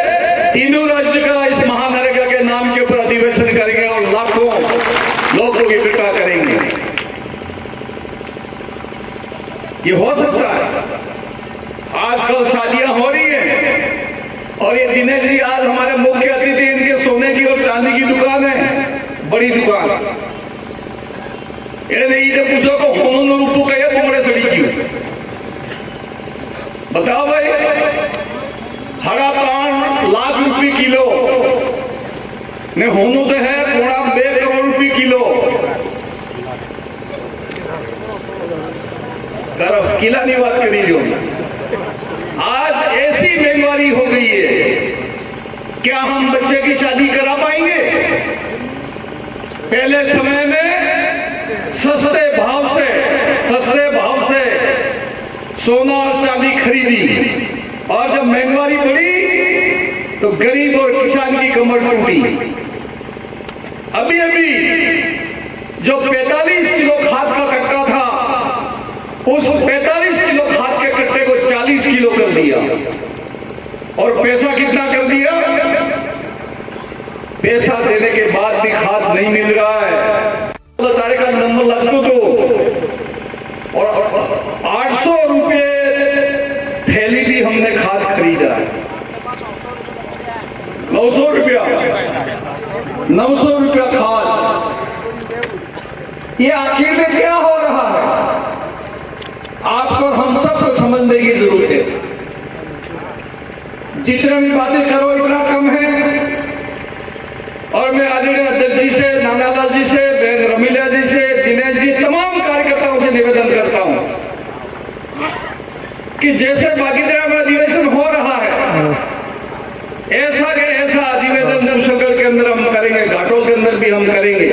तीनों राज्य का इस महानरेगा के नाम के ऊपर अधिवेशन करेंगे और लाखों लोगों को इकट्ठा करेंगे। ये हो सकता है। आजकल शादियां हो रही है और ये दिनेश जी आज हमारे मुख्य अतिथि, इनके सोने की और चांदी की दुकान है, बड़ी दुकान। इन्हें पूछो को होनो रूपू कहे तुमने सड़ी क्यों, बताओ भाई। हरा पान लाख रुपये किलो ने होनो तो है 2 करोड़ रुपये किलो। किला नहीं बात करी जो आज ऐसी महंगाई हो गई है, क्या हम बच्चे की शादी करा पाएंगे? पहले समय में सस्ते भाव से सोना और चांदी खरीदी और जब महंगाई बढ़ी तो गरीब और किसान की कमर टूटी। अभी जो 45 किलो खाद का कट्टा था, उस 45 किलो खाद के कट्टे को 40 किलो कर दिया। और पैसा कितना कर दिया? पैसा देने के बाद भी खाद नहीं मिल रहा है। तारीख का नंबर लगता तो और 800 रुपये थैली भी हमने खाद खरीदा है। 900 रुपया खाद। ये आखिर में क्या हो रहा है? आपको हम सबको समझ जितना भी बातें करो इतना कम है। और मैं आदरणीय अध्यक्ष जी से, नानालाल जी से, बहन रमीला जी से, दिनेश जी, तमाम कार्यकर्ताओं से निवेदन करता हूं कि जैसे बागीदरा में अधिवेशन हो रहा है, ऐसा के ऐसा अधिवेशन जमशंकर के अंदर हम करेंगे, घाटों के अंदर भी हम करेंगे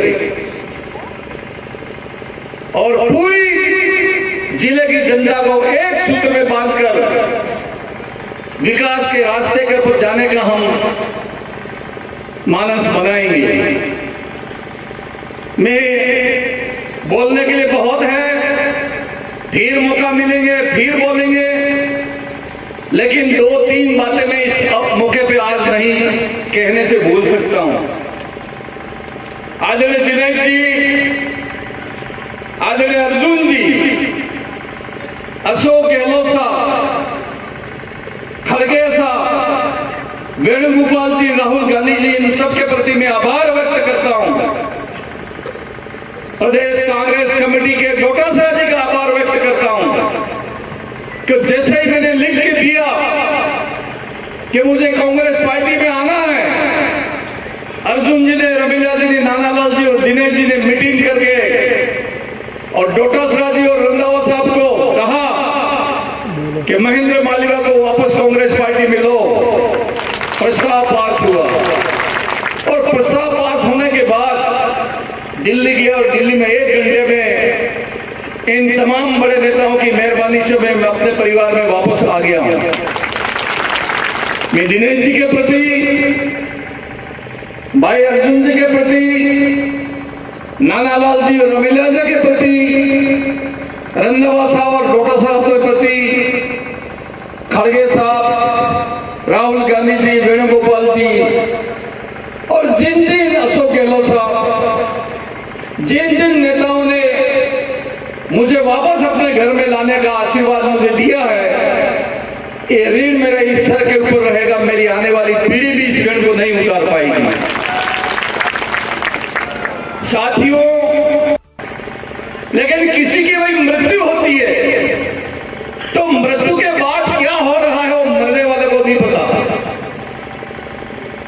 और पूरी जिले की जनता को एक सूत्र में बांधकर विकास के रास्ते के ऊपर जाने का हम मानस बनाएंगे। मैं बोलने के लिए बहुत है, फिर मौका मिलेंगे फिर बोलेंगे, लेकिन 2-3 बातें मैं इस मौके पे आज नहीं कहने से भूल सकता हूं। आदरणीय दिनेश जी, आदरणीय अर्जुन जी, अशोक गहलोत साहब, खड़गे साहब, वेणुगोपाल जी, राहुल गांधी जी, इन सबके प्रति मैं आभार व्यक्त करता हूं। प्रदेश कांग्रेस कमेटी के डोटासरा जी का आभार व्यक्त करता हूं कि जैसे ही मैंने लिख के दिया कि मुझे कांग्रेस पार्टी में आना है, अर्जुन जी ने, रमीला जी ने, नानालाल जी और दिनेश जी ने मीटिंग करके और डोटासरा जी और रंधावा साहब को कहा कि महेंद्र मालवीय को वापस कांग्रेस पार्टी में लो। प्रस्ताव पास हुआ और प्रस्ताव पास होने के बाद दिल्ली गया और दिल्ली में 1 घंटे में इन तमाम बड़े नेताओं की मेहरबानी से मैं अपने परिवार में वापस आ गया हूं। मैं दिनेश जी के प्रति, भाई अर्जुन जी के प्रति, नानालाल जी और रमीला जी के प्रति, रंधावा साहब और डोटा साहब के प्रति, खड़गे साहब, राहुल गांधी जी, वेणुगोपाल जी और जिन अशोक गहलोत साहब, जिन नेताओं ने मुझे वापस अपने घर में लाने का आशीर्वाद मुझे दिया है, ये ऋण मेरे इस सर के ऊपर रहेगा। मेरी आने वाली पीढ़ी भी इस ऋण को नहीं उतार पाएगी। साथियों, लेकिन किसी की भाई मृत्यु होती है तो मृत्यु के बाद क्या हो रहा है वो मरने वाले को नहीं पता।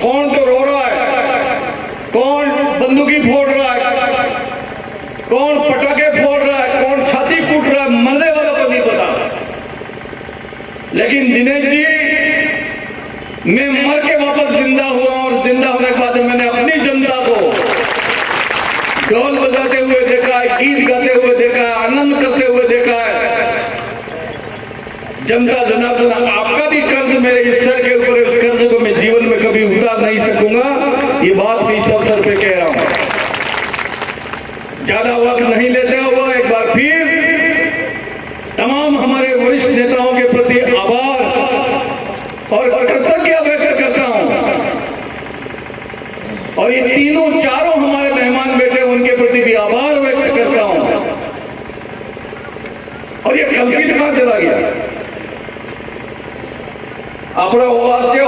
कौन तो रो रहा है, कौन बंदूकी फोड़ रहा है, कौन पटाखे फोड़ रहा है, कौन छाती फूट रहा है, मरने वालों को नहीं पता। लेकिन दिनेश जी, मैं मर के वापस जिंदा हुआ और जिंदा होने के बाद मैंने अपनी जनता को ढोल बजाते हुए देखा है, गीत गाते हुए देखा है, आनंद करते हुए देखा है। जनता जनार्दन, आपका भी कर्ज मेरे इस सर के ऊपर है, उस कर्ज को मैं जीवन में कभी उतार नहीं सकूंगा। ये बात मैं इस अवसर पे कह रहा हूं। ज्यादा वक्त नहीं लेते हुए एक बार फिर तमाम हमारे वरिष्ठ नेताओं के प्रति आभार और कृतज्ञता व्यक्त करता हूं। और ये तीनों चारों हमारे मेहमान बैठे उनके प्रति भी आभार व्यक्त करता हूं। और ये कल्पित कहां चला गया? अपना होवाचे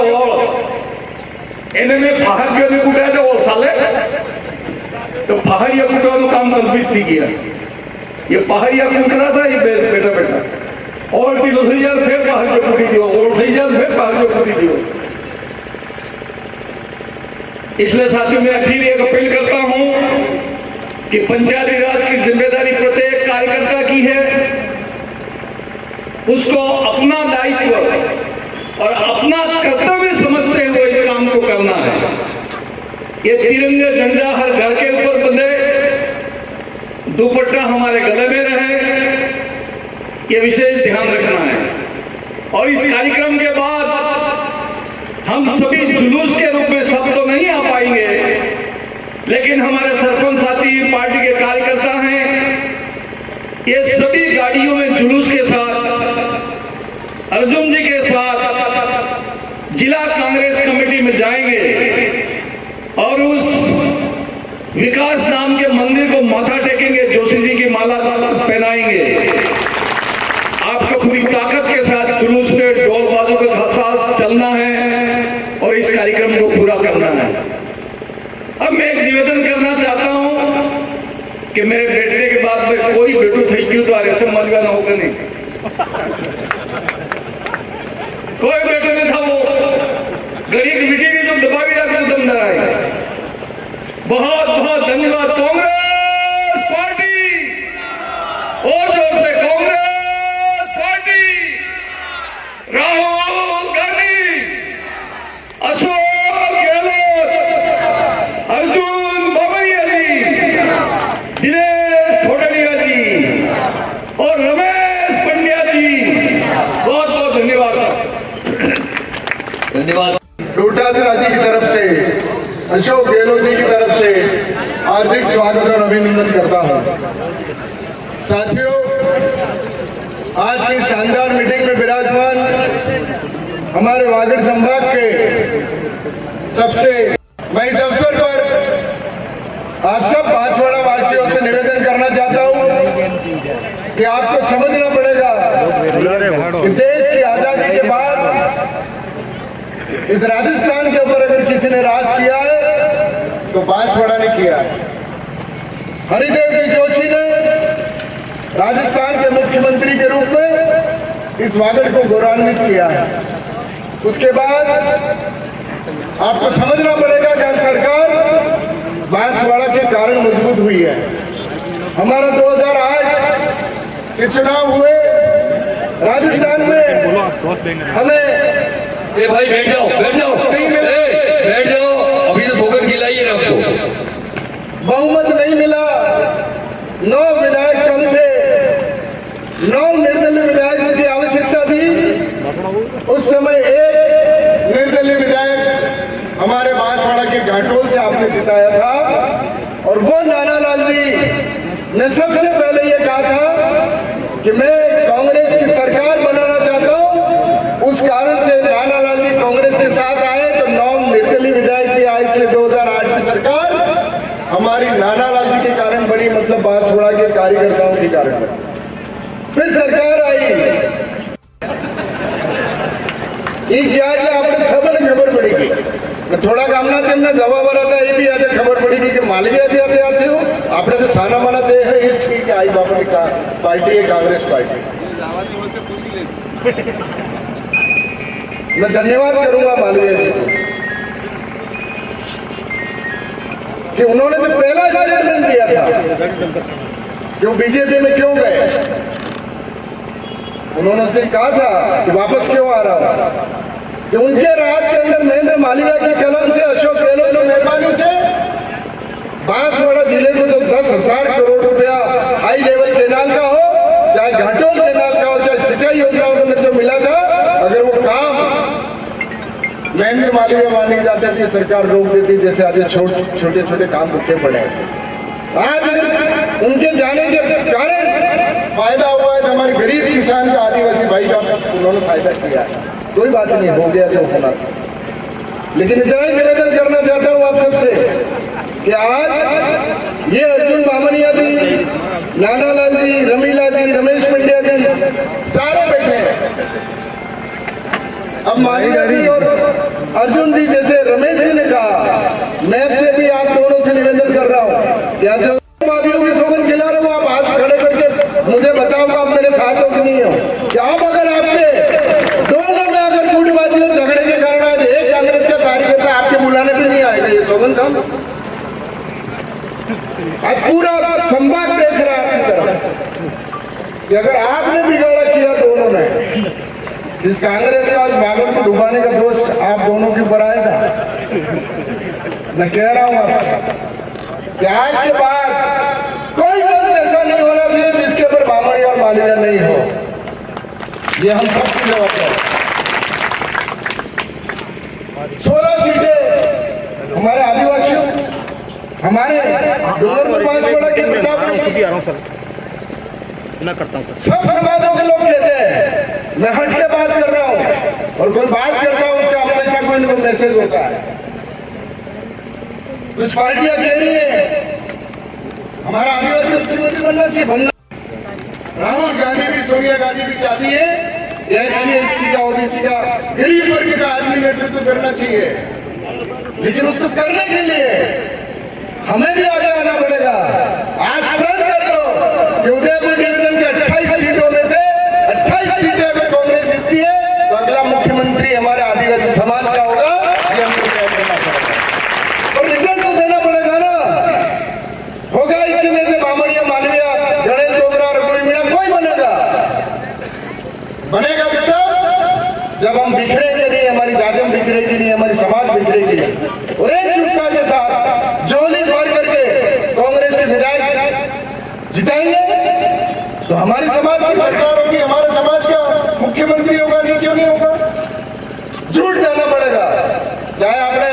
એને મેં ફહારિયાને કૂટ્યા તો સાલે तो पहाड़िया कूटવાનું काम कंप्लीट नहीं किया। ये पहाड़िया कूट रहा था, ये बैठा बैठा और ढीलो થઈ જાય फिर पहाड़िया कूटी दियो, और થઈ જાય फिर पहाड़िया कूटी दियो। इसलिए साथियों मैं फिर एक अपील करता हूं कि पंचायती राज की जिम्मेदारी प्रत्येक कार्यकर्ता की है। उसको अपना दायित्व और अपना कर्तव्य समझते हुए इस काम को करना है। ये तिरंगा झंडा हर घर के ऊपर बंधे, दुपट्टा हमारे गले में रहे, ये विशेष ध्यान रखना है। और इस कार्यक्रम के बाद हम सभी जुलूस के रूप में सब तो नहीं आ पाएंगे, लेकिन हमारे सरपंच साथी, पार्टी के कार्यकर्ता हैं, ये सभी गाड़ियों में जुलूस के साथ अर्जुन जी के साथ जिला कांग्रेस कमेटी में जाएंगे और उस विकास नाम के मंदिर को माथा टेकेंगे, जोशी जी की माला पहनाएंगे। आपको पूरी ताकत के साथ जुलूस में ढोल बाजों के साथ चलना है और इस कार्यक्रम को पूरा करना है। अब मैं एक निवेदन करना चाहता हूं कि मेरे बैठने के बाद में कोई बेटू थी क्यों तो ऐसे मलगा ना होगा नहीं, कोई बेटो नहीं था वो कांग्रेस पार्टी, और जोर से कांग्रेस पार्टी, राहुल गांधी, अशोक गहलोत, अर्जुन बामनिया जी, दिनेश खोटड़िया जी और रमेश पंड्या जी, बहुत बहुत धन्यवाद सर। धन्यवाद। टोटासरा जी की तरफ से, अशोक गहलोत जी की तरफ से हार्दिक स्वागत और अभिनंदन करता हूं। साथियों, आज की शानदार मीटिंग में विराजमान हमारे वागड़ संभाग के मैं इस अवसर पर आप सब बांसवाड़ा वासियों से निवेदन करना चाहता हूं कि आपको समझना पड़ेगा कि देश की आजादी के बाद इस राजस्थान के ऊपर अगर किसी ने राज किया है तो बांसवाड़ा ने किया है। हरिदेव जी जोशी ने राजस्थान के मुख्यमंत्री के रूप में इस वागड़ को गौरवान्वित किया है। उसके बाद आपको समझना पड़ेगा कि सरकार बांसवाड़ा के कारण मजबूत हुई है। हमारा 2008 के चुनाव हुए राजस्थान में, हमें ए भाई बैठ जाओ, बैठ जाओ, बैठ जाओ, अभी तो ठोकर खिलाइए ना आपको। बहुमत नहीं मिला, 9 विधायक कम थे, 9 निर्दलीय विधायकों की आवश्यकता थी। उस समय एक निर्दलीय विधायक हमारे बांसवाड़ा के घाटोल से आपने जिताया था, और वो नाना लाल जी ने सबसे पहले ये कहा था कि मैं कांग्रेस की सरकार बनाना चाहता हूं। उस कारण से नाना लाल जी कांग्रेस के साथ आए तो 9 निर्दलीय विधायक भी आए, इसलिए 2008 की सरकार हमारी नाना लाल जी के कारण बनी, मतलब बांसवाड़ा के कार्यकर्ताओं के कारण बनी। फिर सरकार आई, આપણે ખબર ખબર પડી ગઈ, થોડા ગામના તેમને જવાબ હતા એ બી આજે ખબર પડી ગઈ કે માલવીયાથી અત્યાર થયું, આપણે તો સાના માના જે હે એ ઠીક કે आई बापा की पार्टी है कांग्रेस पार्टी। मैं धन्यवाद करूंगा मालवीय जी को कि उन्होंने जो पहला स्टेटमेंट दिया था कि वो बीजेपी में क्यों गए, उन्होंने सिर्फ कहा था कि वापस क्यों आ रहा हूं, कि उनके राज के अंदर महेंद्र मालवीय की कलम से, अशोक गहलोत की मेहरबानी से बांसवाड़ा जिले को जो 10,000 करोड़ रुपया हाई लेवल केनाल का हो, चाहे घाटोल केनाल का हो, चाहे सिंचाई योजनाओं के अंदर जो मिला था, अगर वो काम महेंद्र मालवीय माने जाते कि सरकार रोक देती, जैसे आज छोटे छोटे काम रुके पड़े। आज उनके जाने के कारण फायदा हुआ है, तो हमारे गरीब किसान का, आदिवासी भाई का उन्होंने फायदा किया है। कोई बात नहीं, हो गया जो होना था। लेकिन इतना ही निवेदन करना चाहता हूं आप सबसे कि आज ये अर्जुन बामनिया जी, नाना लाल जी, रमीला जी, रमेश पंड्या जी सारे बैठे हैं। अब मालवीय जी और अर्जुन जी, जैसे रमेश जी ने कहा, मैं से भी आप दोनों से निवेदन कर रहा हूं कि आज भाभीओं की सौगंध खिला रहे हो, आप हाथ खड़े करके मुझे बताओ आप मेरे साथ हो कि नहीं हो, कि आप अगर आपके दोनों में अगर टूटबाजी और झगड़े के कारण आज एक कांग्रेस का कार्यकर्ता आपके बुलाने पे नहीं आएगा, ये सौगंध था। आज पूरा संभाग देख रहा है आपकी तरफ कि अगर आपने बिगाड़ा किया दोनों ने, इस कांग्रेस का आज बागड़ को डुबाने का दोष आप दोनों के ऊपर आएगा। मैं कह रहा हूं आपसे कि आज के बाद कोई मंच ऐसा नहीं होना चाहिए जिसके ऊपर बामनिया और मालवीय नहीं हो। ये हम सबकी जवाबदारी। 16 सीटें हमारे आदिवासियों, हमारे डूंगरपुर बांसवाड़ा के प्रताप सब समाजों के लोग कहते हैं, मैं हट से बात कर रहा हूं, और कोई बात करता है उसका हमेशा कोई ना कोई मैसेज होता है। कुछ पार्टियां कह रही है हमारा आदिवासी मुख्यमंत्री बनना चाहिए, बनना। राहुल गांधी भी, सोनिया गांधी भी चाहती है SC ST का, OBC का, गरीब वर्ग का आदमी नेतृत्व करना चाहिए, लेकिन उसको करने के लिए हमें भी आगे आना पड़ेगा। आज प्रण कर दो कि उदयपुर डिवीजन के 28 सीटों में से 28 सीटें अगर कांग्रेस जीतती है तो अगला मुख्यमंत्री हमारे आदिवासी समाज का होगा। ये हमको तय करना पड़ेगा और रिजल्ट तो देना पड़ेगा ना। जब हम बिखरेंगे नहीं, हमारी जाजम बिखरेगी नहीं, हमारी समाज बिखरेगी नहीं, और एकजुटता के साथ झोली भर करके कांग्रेस के विधायक जिताएंगे तो हमारी समाज की सरकार होगी, हमारे समाज का मुख्यमंत्री होगा। नहीं क्यों नहीं होगा? जुट जाना पड़ेगा, चाहे आपने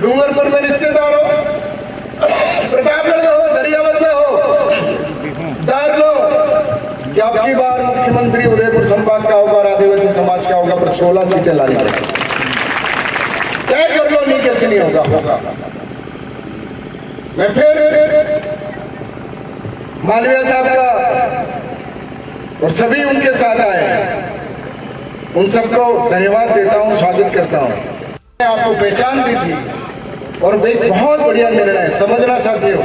डूंगरपुर में रिश्तेदार हो, प्रतापगढ़ में हो, दरियावत में हो, डर लो कि अब की बार मुख्यमंत्री उदयपुर संभाग का होगा और आदिवासी समाज का होगा, पर 16 सीटें लानी पड़ेगी। तय कर लो, नहीं कैसे नहीं होगा। मैं फिर मालवीय साहब का और सभी उनके साथ आए उन सबको धन्यवाद देता हूं, स्वागत करता हूं। आपको पहचान दी थी और एक बहुत बढ़िया निर्णय है। समझना साथियों,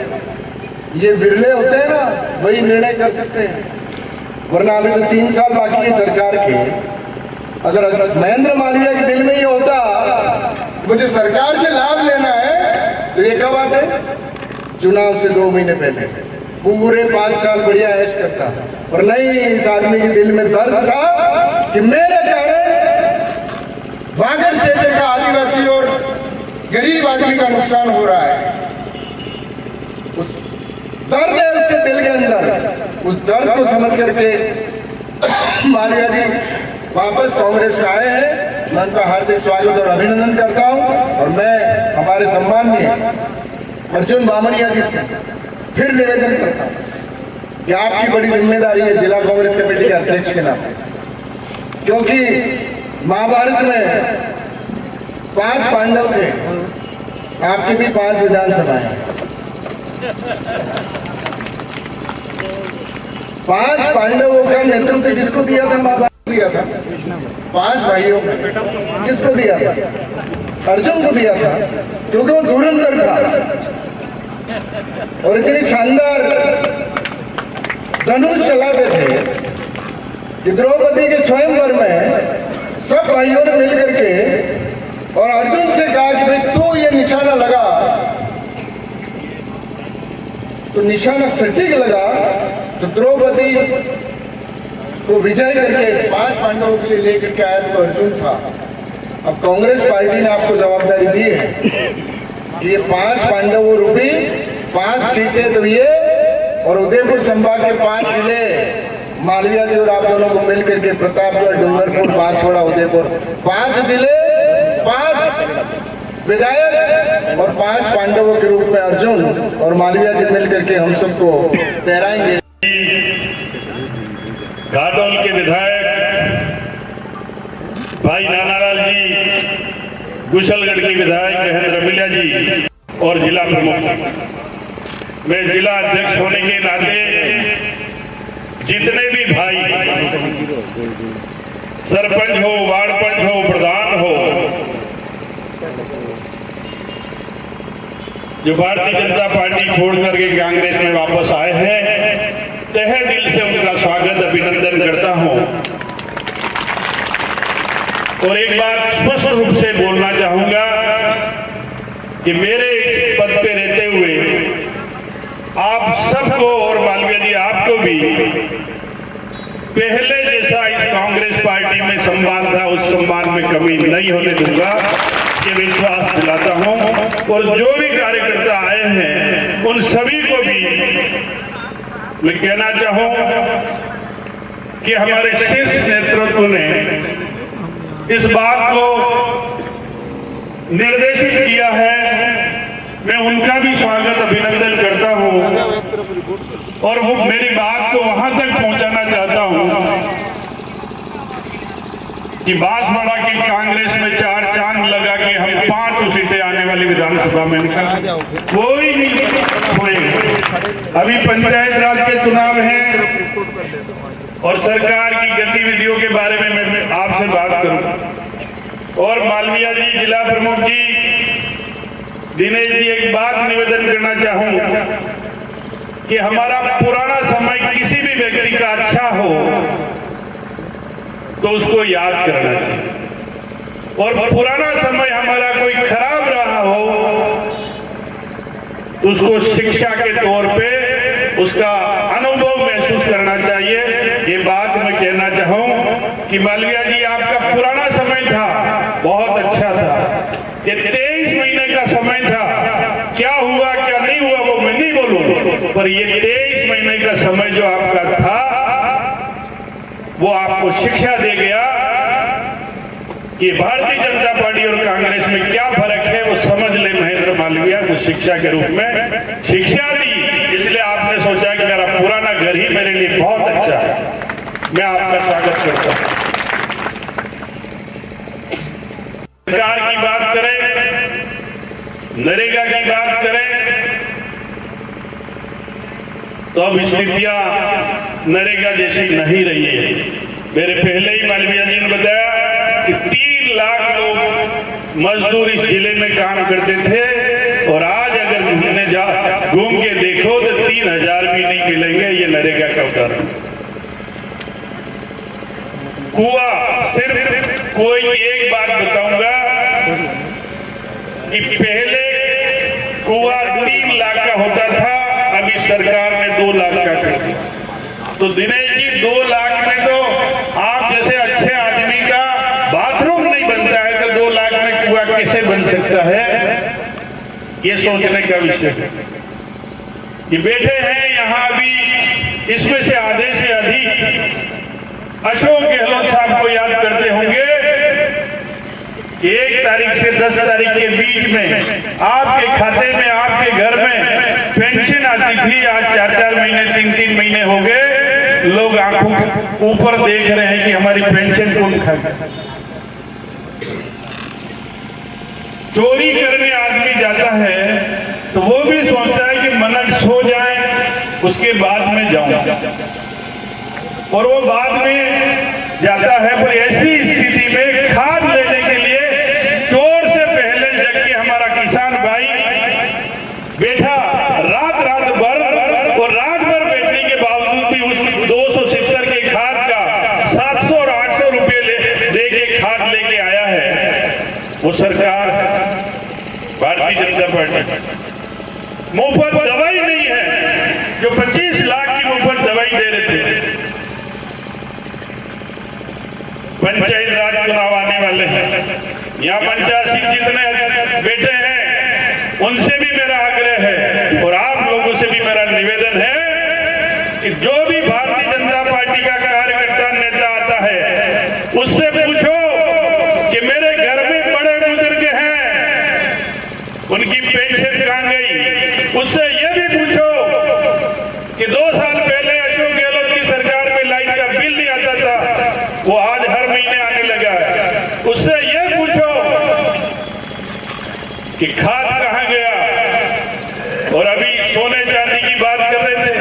ये बिरले होते हैं ना, वही निर्णय कर सकते हैं, वरना अभी तो 3 साल बाकी है सरकार के। अगर महेंद्र मालवीय के दिल में ये होता मुझे सरकार से लाभ लेना है, तो ये कब आते? चुनाव से 2 महीने पहले पूरे 5 साल बढ़िया ऐश करता। और नहीं, इस आदमी के दिल में दर्द था कि मेरे कारण वागड़ क्षेत्र का आदिवासी और गरीब आदमी का नुकसान हो रहा है। उस दर्द है उसके दिल के अंदर, उस दर्द को समझ करके मालवीय जी वापस कांग्रेस में आए हैं। मैं उनका हार्दिक स्वागत और अभिनंदन करता हूं। और मैं हमारे सम्माननीय अर्जुन बामनिया जी से फिर निवेदन करता हूं कि आपकी बड़ी जिम्मेदारी है जिला कांग्रेस कमेटी के अध्यक्ष के नाते, क्योंकि महाभारत में 5 पांडव थे, आपकी भी 5 विधानसभाएं। 5 पांडवों का नेतृत्व किसको दिया था? महाभारत दिया था। 5 भाइयों में किसको दिया था? अर्जुन को दिया था, क्योंकि वो धुरंधर था और इतनी शानदार धनुष चलाते थे कि द्रौपदी के स्वयंवर में सब भाइयों ने मिलकर के और अर्जुन से कहा कि भाई तू ये निशाना लगा, तो निशाना सटीक लगा, तो द्रौपदी को विजय करके 5 पांडवों के लिए लेकर के आया तो अर्जुन था। अब कांग्रेस पार्टी ने आपको जवाबदारी दी है कि ये 5 पांडवों रूपी 5 सीटें तो ये और उदयपुर संभाग के 5 जिले मालवीय जी और आप दोनों को मिलकर के प्रतापगढ़, डूंगरपुर, बांसवाड़ा, उदयपुर 5 जिले, 5 विधायक और 5 पांडवों के रूप में अर्जुन और मालवीय जी मिलकर के हम सबको तैराएंगे। घाटोल के विधायक भाई नानालाल जी, कुशलगढ़ की विधायक बहन रमीला जी और जिला प्रमुख, मैं जिला अध्यक्ष होने के नाते जितने भी भाई सरपंच हो, वार्ड पंच हो, प्रधान हो, जो भारतीय जनता पार्टी छोड़ करके कांग्रेस में वापस आए हैं, तहे दिल से उनका स्वागत अभिनंदन करता हूं। और एक बात स्पष्ट रूप से बोलना चाहूंगा कि मेरे इस पद पे रहते हुए आप सबको और मालवीय जी आपको भी पहले जैसा इस कांग्रेस पार्टी में सम्मान था, उस सम्मान में कमी नहीं होने दूंगा, ये विश्वास दिलाता हूं। और जो भी कार्यकर्ता आए हैं उन सभी को भी मैं कहना चाहूं कि हमारे शीर्ष नेतृत्व ने इस बात को निर्देशित किया है, मैं उनका भी स्वागत अभिनंदन करता हूं। और वो मेरी बात को वहां तक पहुंचाना चाहता हूं कि बांसवाड़ा की कांग्रेस में 4 चांद लगा के हम 5 सीटें आने वाली विधानसभा में निकाल कोई नहीं छोड़ेगा। अभी पंचायत राज के चुनाव हैं और सरकार की गतिविधियों के बारे में मैं आपसे बात करूं। और मालवीय जी, जिला प्रमुख जी, दिनेश जी, एक बात निवेदन करना चाहूंगा कि हमारा पुराना समय किसी भी व्यक्ति का अच्छा हो तो उसको याद करना चाहिए, और पुराना समय हमारा कोई खराब रहा हो तो उसको शिक्षा के तौर पे उसका अनुभव महसूस करना चाहिए। ये बात मैं कहना चाहूं कि मालवीय जी आपका पुराना समय था बहुत अच्छा था, ये 23 महीने का समय था, क्या हुआ क्या नहीं हुआ वो मैं नहीं बोलूं, पर ये 23 महीने का समय जो आपका था वो आपको शिक्षा दे गया कि भारतीय जनता पार्टी और कांग्रेस में क्या फर्क है वो समझ ले। महेंद्र मालवीय को शिक्षा के रूप में शिक्षा दी, इसलिए आपने सोचा कि मेरा पुराना घर ही मेरे लिए बहुत अच्छा है। मैं आपका स्वागत करता हूं। सरकार की बात करें, नरेगा की बात करें, तो अब स्थितियां नरेगा जैसी नहीं रही है। मेरे पहले ही मालवीय जी ने बताया कि 3 लाख लोग मजदूर इस जिले में काम करते थे, और आज अगर घूम के देखो तो 3000 भी नहीं मिलेंगे। ये नरेगा का उदाहरण। कुआ, सिर्फ कोई एक बात बताऊंगा कि पहले कुआ 3 लाख का होता था, अभी सरकार ने 2 लाख का कर दिया। तो दिनेश जी 2 लाख में तो आप जैसे अच्छे आदमी का बाथरूम नहीं बनता है, तो 2 लाख में कुआ कैसे बन सकता है? ये सोचने का विषय है। ये बैठे हैं यहाँ भी, इसमें से आधे से अधिक अशोक गहलोत साहब को याद करते होंगे कि 1 तारीख से 10 तारीख के बीच में आपके खाते में, आपके घर में पेंशन आती थी। आज 4-4 महीने, 3-3 महीने हो गए, लोग आंखों ऊपर देख रहे हैं कि हमारी पेंशन कौन खाएगा। चोरी करने आदमी जाता है तो वो भी सोचता है कि मनक सो जाए, उसके बाद में जाऊंगा, और वो बाद में जाता है। पर ऐसी स्थिति में खाद लेने के लिए चोर से पहले जबकि हमारा किसान भाई बैठा रात भर, और रात भर बैठने के बावजूद भी उस 270 के खाद का 700 और 800 रुपये दे के खाद लेके आया है। वो सरकार भारतीय जनता पार्टी। मुफ्त दवाई नहीं है, जो 25 लाख की मुफ्त दवाई दे रहे थे। पंचायत राज चुनाव आने वाले हैं, यहाँ 85 जितने बेटे हैं उनसे भी मेरा आग्रह है, और आप लोगों से भी मेरा निवेदन है कि जो भी भारतीय जनता पार्टी का कार्यकर्ता नेता आता है उससे पूछो कि मेरे घर में बड़े बुजुर्ग हैं, उनकी पेंशन कहां गई। उससे यह भी पूछो कि 2 साल पहले अशोक गहलोत की सरकार में लाइट का बिल नहीं आता था, वो आज हर महीने आने लगा है। उससे यह पूछो कि खाद कहां गया। और अभी सोने चांदी की बात कर रहे थे,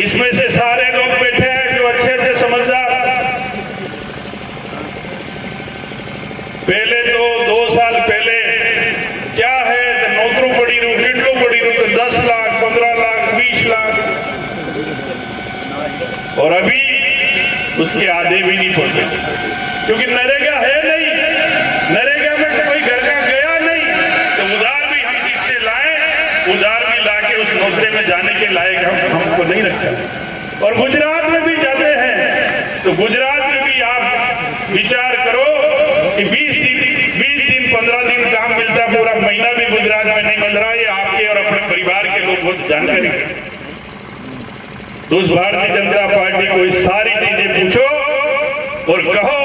इसमें से सारे लोग बैठे हैं जो अच्छे से समझदार। पहले तो 2 साल पहले क्या है, नौकरू पड़ी रू, किटलो पड़ी रू, तो 10 लाख, 15 लाख, 20 लाख, और अभी उसके आधे भी नहीं पड़ते, क्योंकि नरेगा है नहीं। नरेगा में कोई घर का गया नहीं, तो उधार भी हम किससे लाए, उधार भी लाके उस नौकरी में जाने के लायक हमको नहीं रखा। और गुजरात में भी जाते हैं, तो गुजरात में भी आप विचार करो कि 20 दिन 15 दिन काम मिलता, पूरा महीना भी गुजरात में नहीं मिल रहा। ये आपके और अपने परिवार के लोग बहुत जानकारी। तो उस भारतीय जनता पार्टी को इस सारी चीजें पूछो और कहो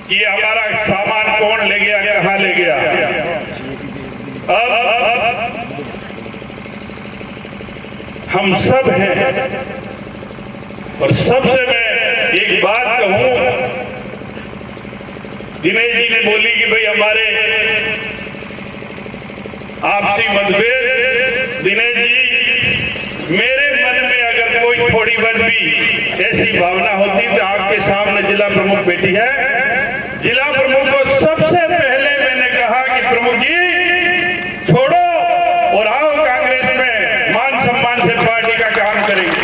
कि हमारा सामान कौन ले गया, कहां ले गया। अब हम सब हैं, और सबसे मैं एक बात कहूं, दिनेश जी ने बोली कि भाई हमारे आपसी मतभेद। दिनेश जी, मेरे मन में अगर कोई थोड़ी बहुत भी ऐसी भावना होती तो आपके सामने जिला प्रमुख बैठी है। जिला प्रमुख को सबसे पहले मैंने कहा कि प्रमुख जी छोड़ो और आओ कांग्रेस में, मान सम्मान से पार्टी का काम करेंगे।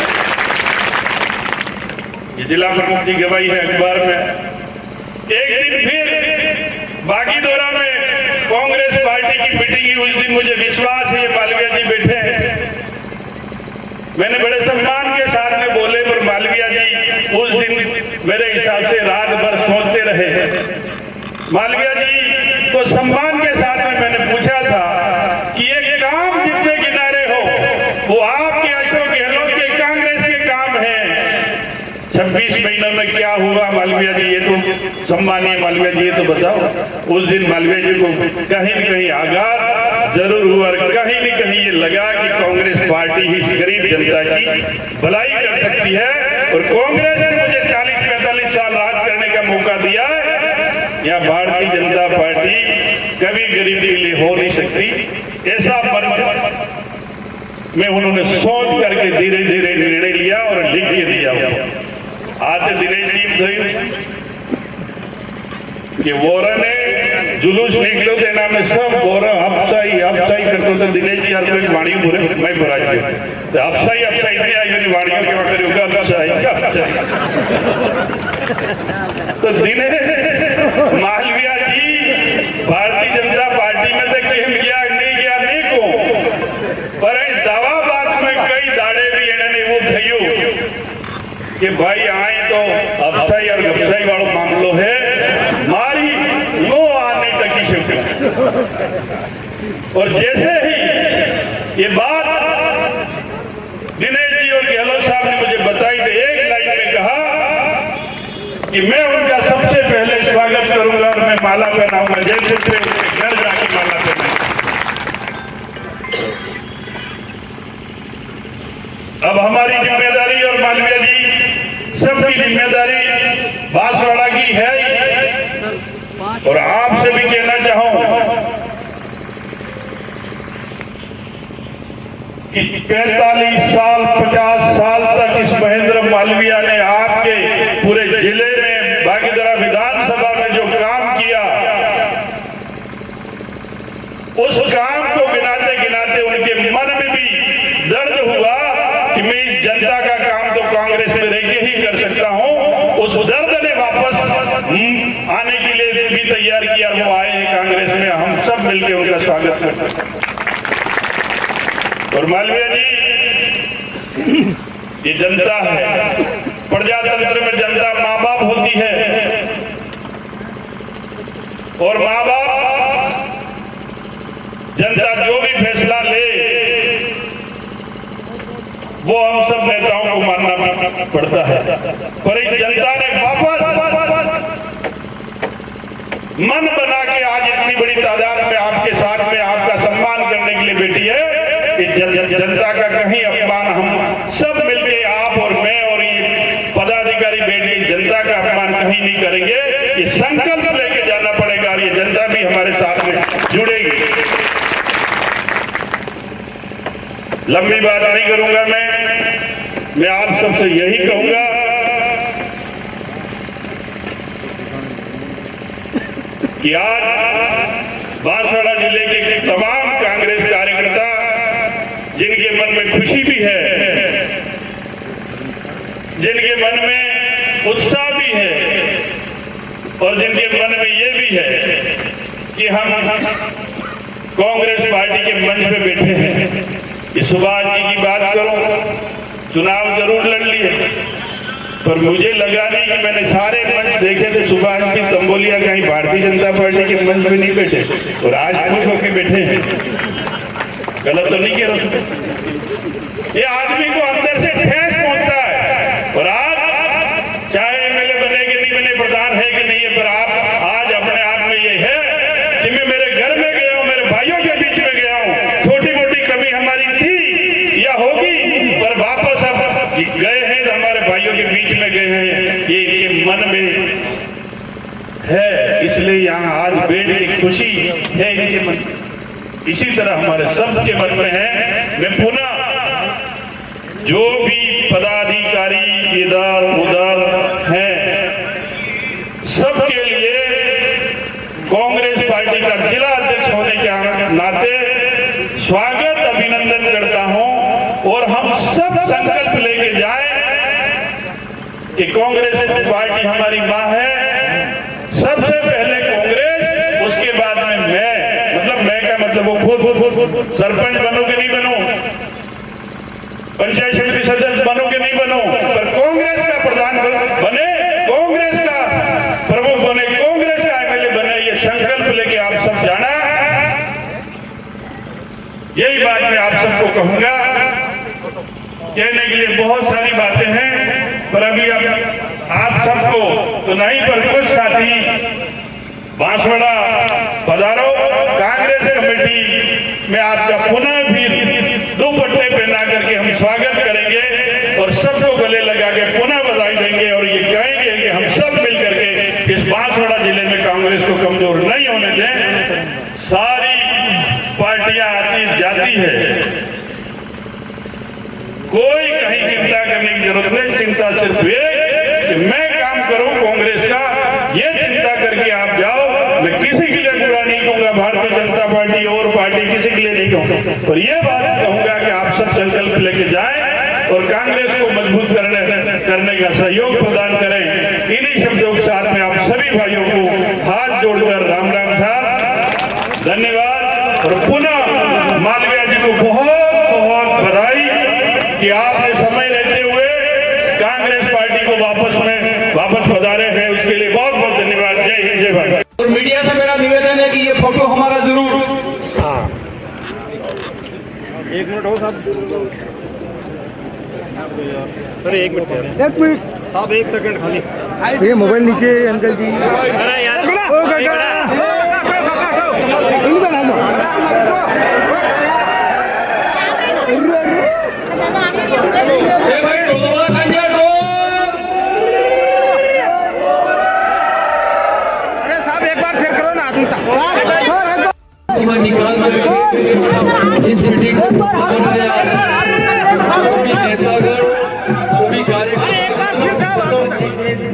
ये जिला प्रमुख की गवाही है अखबार में। एक दिन फिर बागीदोरा में कांग्रेस पार्टी की मीटिंग हुई। उस दिन मुझे विश्वास है ये मालवीय जी बैठे हैं, मैंने बड़े सम्मान के साथ में बोले, पर मालवीय जी उस दिन मेरे हिसाब से रात भर सोचते रहे। मालवीय जी को सम्मान के साथ में मैंने पूछा था कि ये काम जितने किनारे हो वो आपके अशोक गहलोत के कांग्रेस के काम है। 26 महीनों में क्या हुआ मालवीय जी, ये तो सम्मानीय मालवीय जी ये तो बताओ। उस दिन मालवीय जी को कहीं न कहीं आघात जरूर हुआ और कहीं न कहीं ये लगा कि कांग्रेस पार्टी ही गरीब जनता की भलाई कर सकती है और कांग्रेस ने मुझे 40-45 साल राज करने का मौका दिया है। यहाँ भारतीय जनता पार्टी कभी गरीब के लिए हो नहीं सकती, ऐसा मन में उन्होंने सोच करके धीरे धीरे निर्णय लिया और लिख के दिया। आज दिनेश जी कि वोरा ने जुलूस निकलो थे ना में सब वोरा हफ्ताई करते थे। दिनेश जी यार एक वाणी पूरे मैं बुरा जी हफ्ताई नहीं आई मेरी वाणियों के वक्त होगा तो दिनेश मालवीय जी भारतीय जनता पार्टी में तो कहीं गया नहीं को पर जवाबात में कई दाड़े भी इन्होंने वो थयो कि भाई आए तो अफसाई और गफसाई वालों मामलो है मारी नो आने तक ही और जैसे ही ये बात दिनेश जी और गहलोत साहब ने मुझे बताई तो एक लाइन में कहा कि मैं उनका सबसे पहले स्वागत करूंगा और मैं माला पहनाऊंगा, जैसे घर जाके माला पहनाऊंगा। अब हमारी जिम्मेदारी और मालवीय जी सबकी जिम्मेदारी बांसवाड़ा की है और आपसे भी कहना चाहूं कि 45 साल 50 साल तक इस महेंद्र मालवीय ने आपके पूरे जिले में बागीदरा विधानसभा में जो काम किया उस काम को गिनाते गिनाते उनके मन में भी दर्द हुआ कि मैं इस जनता का काम तो कांग्रेस में रह के ही कर सकता हूं। उस दर्द ने वापस आने के लिए भी तैयार किया, वो आए हैं कांग्रेस में, हम सब मिलकर उनका स्वागत करते हैं। और मालवीय जी ये जनता है, प्रजातंत्र में जनता माँ बाप होती है और माँ बाप जनता जो भी फैसला ले वो हम सब नेताओं को मानना पड़ता है। पर इस जनता ने वापस मन बना के आज इतनी बड़ी तादाद में आपके साथ में आपका सम्मान करने के लिए बैठी है। इस जनता का कहीं अपमान हम सब मिलके आप और मैं और ये पदाधिकारी बैठ के जनता का अपमान कहीं नहीं करेंगे। ये संकल्प लेके जाना पड़ेगा और ये जनता भी हमारे साथ में जुड़ेगी। लंबी बात नहीं करूंगा मैं आप सबसे यही कहूंगा कि आज बांसवाड़ा जिले के तमाम कांग्रेस कार्यकर्ता जिनके मन में खुशी भी है, जिनके मन में उत्साह भी है और जिनके मन में ये भी है कि हम कांग्रेस पार्टी के मंच पे बैठे हैं। सुभाष जी की बात करूं, चुनाव जरूर लड़ लिए पर मुझे लगा नहीं कि मैंने सारे मंच देखे थे सुभाष जी तंबोलिया कहीं भारतीय जनता पार्टी के मंच में नहीं बैठे और आज खुश होकर बैठे हैं। गलत तो नहीं कह रहा, ये आदमी को अंदर से ठेस पहुंचता है। और आज चाहे एमएलए बने कि नहीं बने, प्रधान है कि नहीं है, पर आप आज अपने आप में ये है कि मैं मेरे घर में गया हूं, मेरे भाइयों के बीच में गया हूं, छोटी मोटी कमी हमारी थी या होगी पर वापस अब गए हैं तो हमारे भाइयों के बीच में गए हैं, ये इनके मन में है। इसलिए यहाँ आज बैठ की खुशी है इनके मन में, इसी तरह हमारे सबके मन में है। मैं पुनः जो भी पदाधिकारी इधर उधर हैं सबके लिए कांग्रेस पार्टी का जिला अध्यक्ष होने के नाते स्वागत अभिनंदन करता हूं और हम सब संकल्प लेके जाएं कि कांग्रेस पार्टी हमारी मां है। सबसे पहले कांग्रेस, उसके बाद में मैं का मतलब वो खुद सरपंच बनूं कि नहीं बनूं, पंचायत समिति सदस्य बनूं कि नहीं बनूं, पर कांग्रेस का प्रधान यही बात मैं आप सबको कहूंगा। कहने के लिए बहुत सारी बातें हैं, पर अभी अब आप सबको तो नहीं, पर कुछ साथी बांसवाड़ा पधारो। कांग्रेस कमेटी में आपका पुनः फिर दुपट्टे पहना करके हम स्वागत करेंगे और सबको गले लगा के पुनः बधाई देंगे और ये कहेंगे कि हम सब मिल करके इस बांसवाड़ा जिले में कांग्रेस को कमजोर नहीं होने दें। सारी पार्टियां आती जाती है, कोई कहीं चिंता करने की जरूरत नहीं। चिंता सिर्फ ये कि मैं काम करूं कांग्रेस का, ये चिंता करके आप जाओ। मैं किसी के लिए बुरा नहीं कहूंगा, भारतीय जनता पार्टी और पार्टी किसी के लिए नहीं कहूंगा, पर यह बात कहूंगा कि आप सब संकल्प लेके जाएं और कांग्रेस को मजबूत करने का सहयोग प्रदान करें। इन्हीं शब्दों के साथ में आप सभी भाइयों को हाथ जोड़कर राम राम साहब, धन्यवाद। और पुनः मालवीय जी को बहुत बहुत बधाई कि आपने समय रहते हुए कांग्रेस पार्टी को वापस पधारे हैं, उसके लिए बहुत बहुत धन्यवाद। जय हिंद, जय भारत। और मीडिया से मेरा निवेदन है कि ये फोटो हमारा जरूर एक मिनट हो साहब, साहब एक सेकंड खाली, ये मोबाइल नीचे अंकल जी। अरे यार निकाल इस मीटिंग को नेतागण सभी कार्यकर्ता,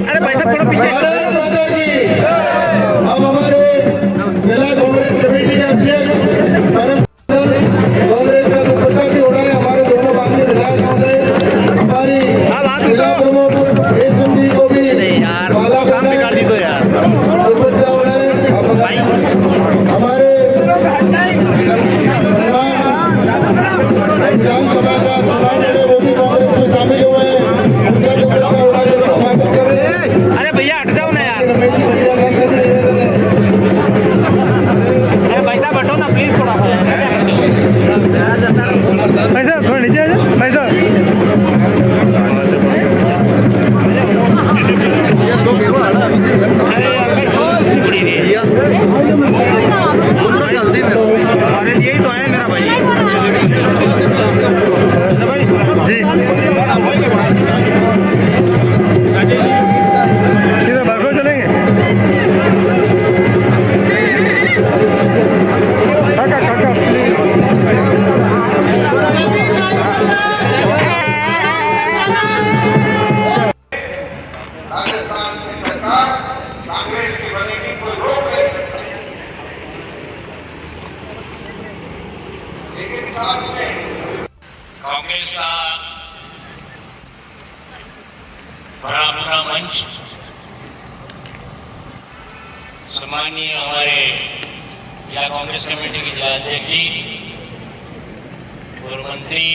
अरे भाई साहब थोड़ा पीछे। अब हमारे जिला कांग्रेस कमेटी के अध्यक्ष कांग्रेस का दुपट्टा भी उड़ाए हमारे दोनों बागी विधायक महोदय, हमारी जिला प्रमुख रेशम जी को भी वाला काम निकाल दी तो यार दुपट्टा उड़ाए। हमारे विधानसभा का चुनाव है, वो भी कांग्रेस में शामिल हुए हैं, उनका दुपट्टा उड़ा के स्वागत करें। अरे भैया हट जाओ ना यार, भाई साहब हटो ना प्लीज, थोड़ा भाई साहब थोड़ा नीचे आ जाओ भाई साहब। यही तो है मेरा भाई जी, सीधा भागो चलेंगे। काका काका राजस्थान की सरकार कांग्रेस की बनेगी, कोई रोक नहीं सकता, लेकिन साथ में कांग्रेस का बड़ा बुरा मंच सम्मानीय हमारे जिला कांग्रेस कमेटी के जिला अध्यक्ष जी और मंत्री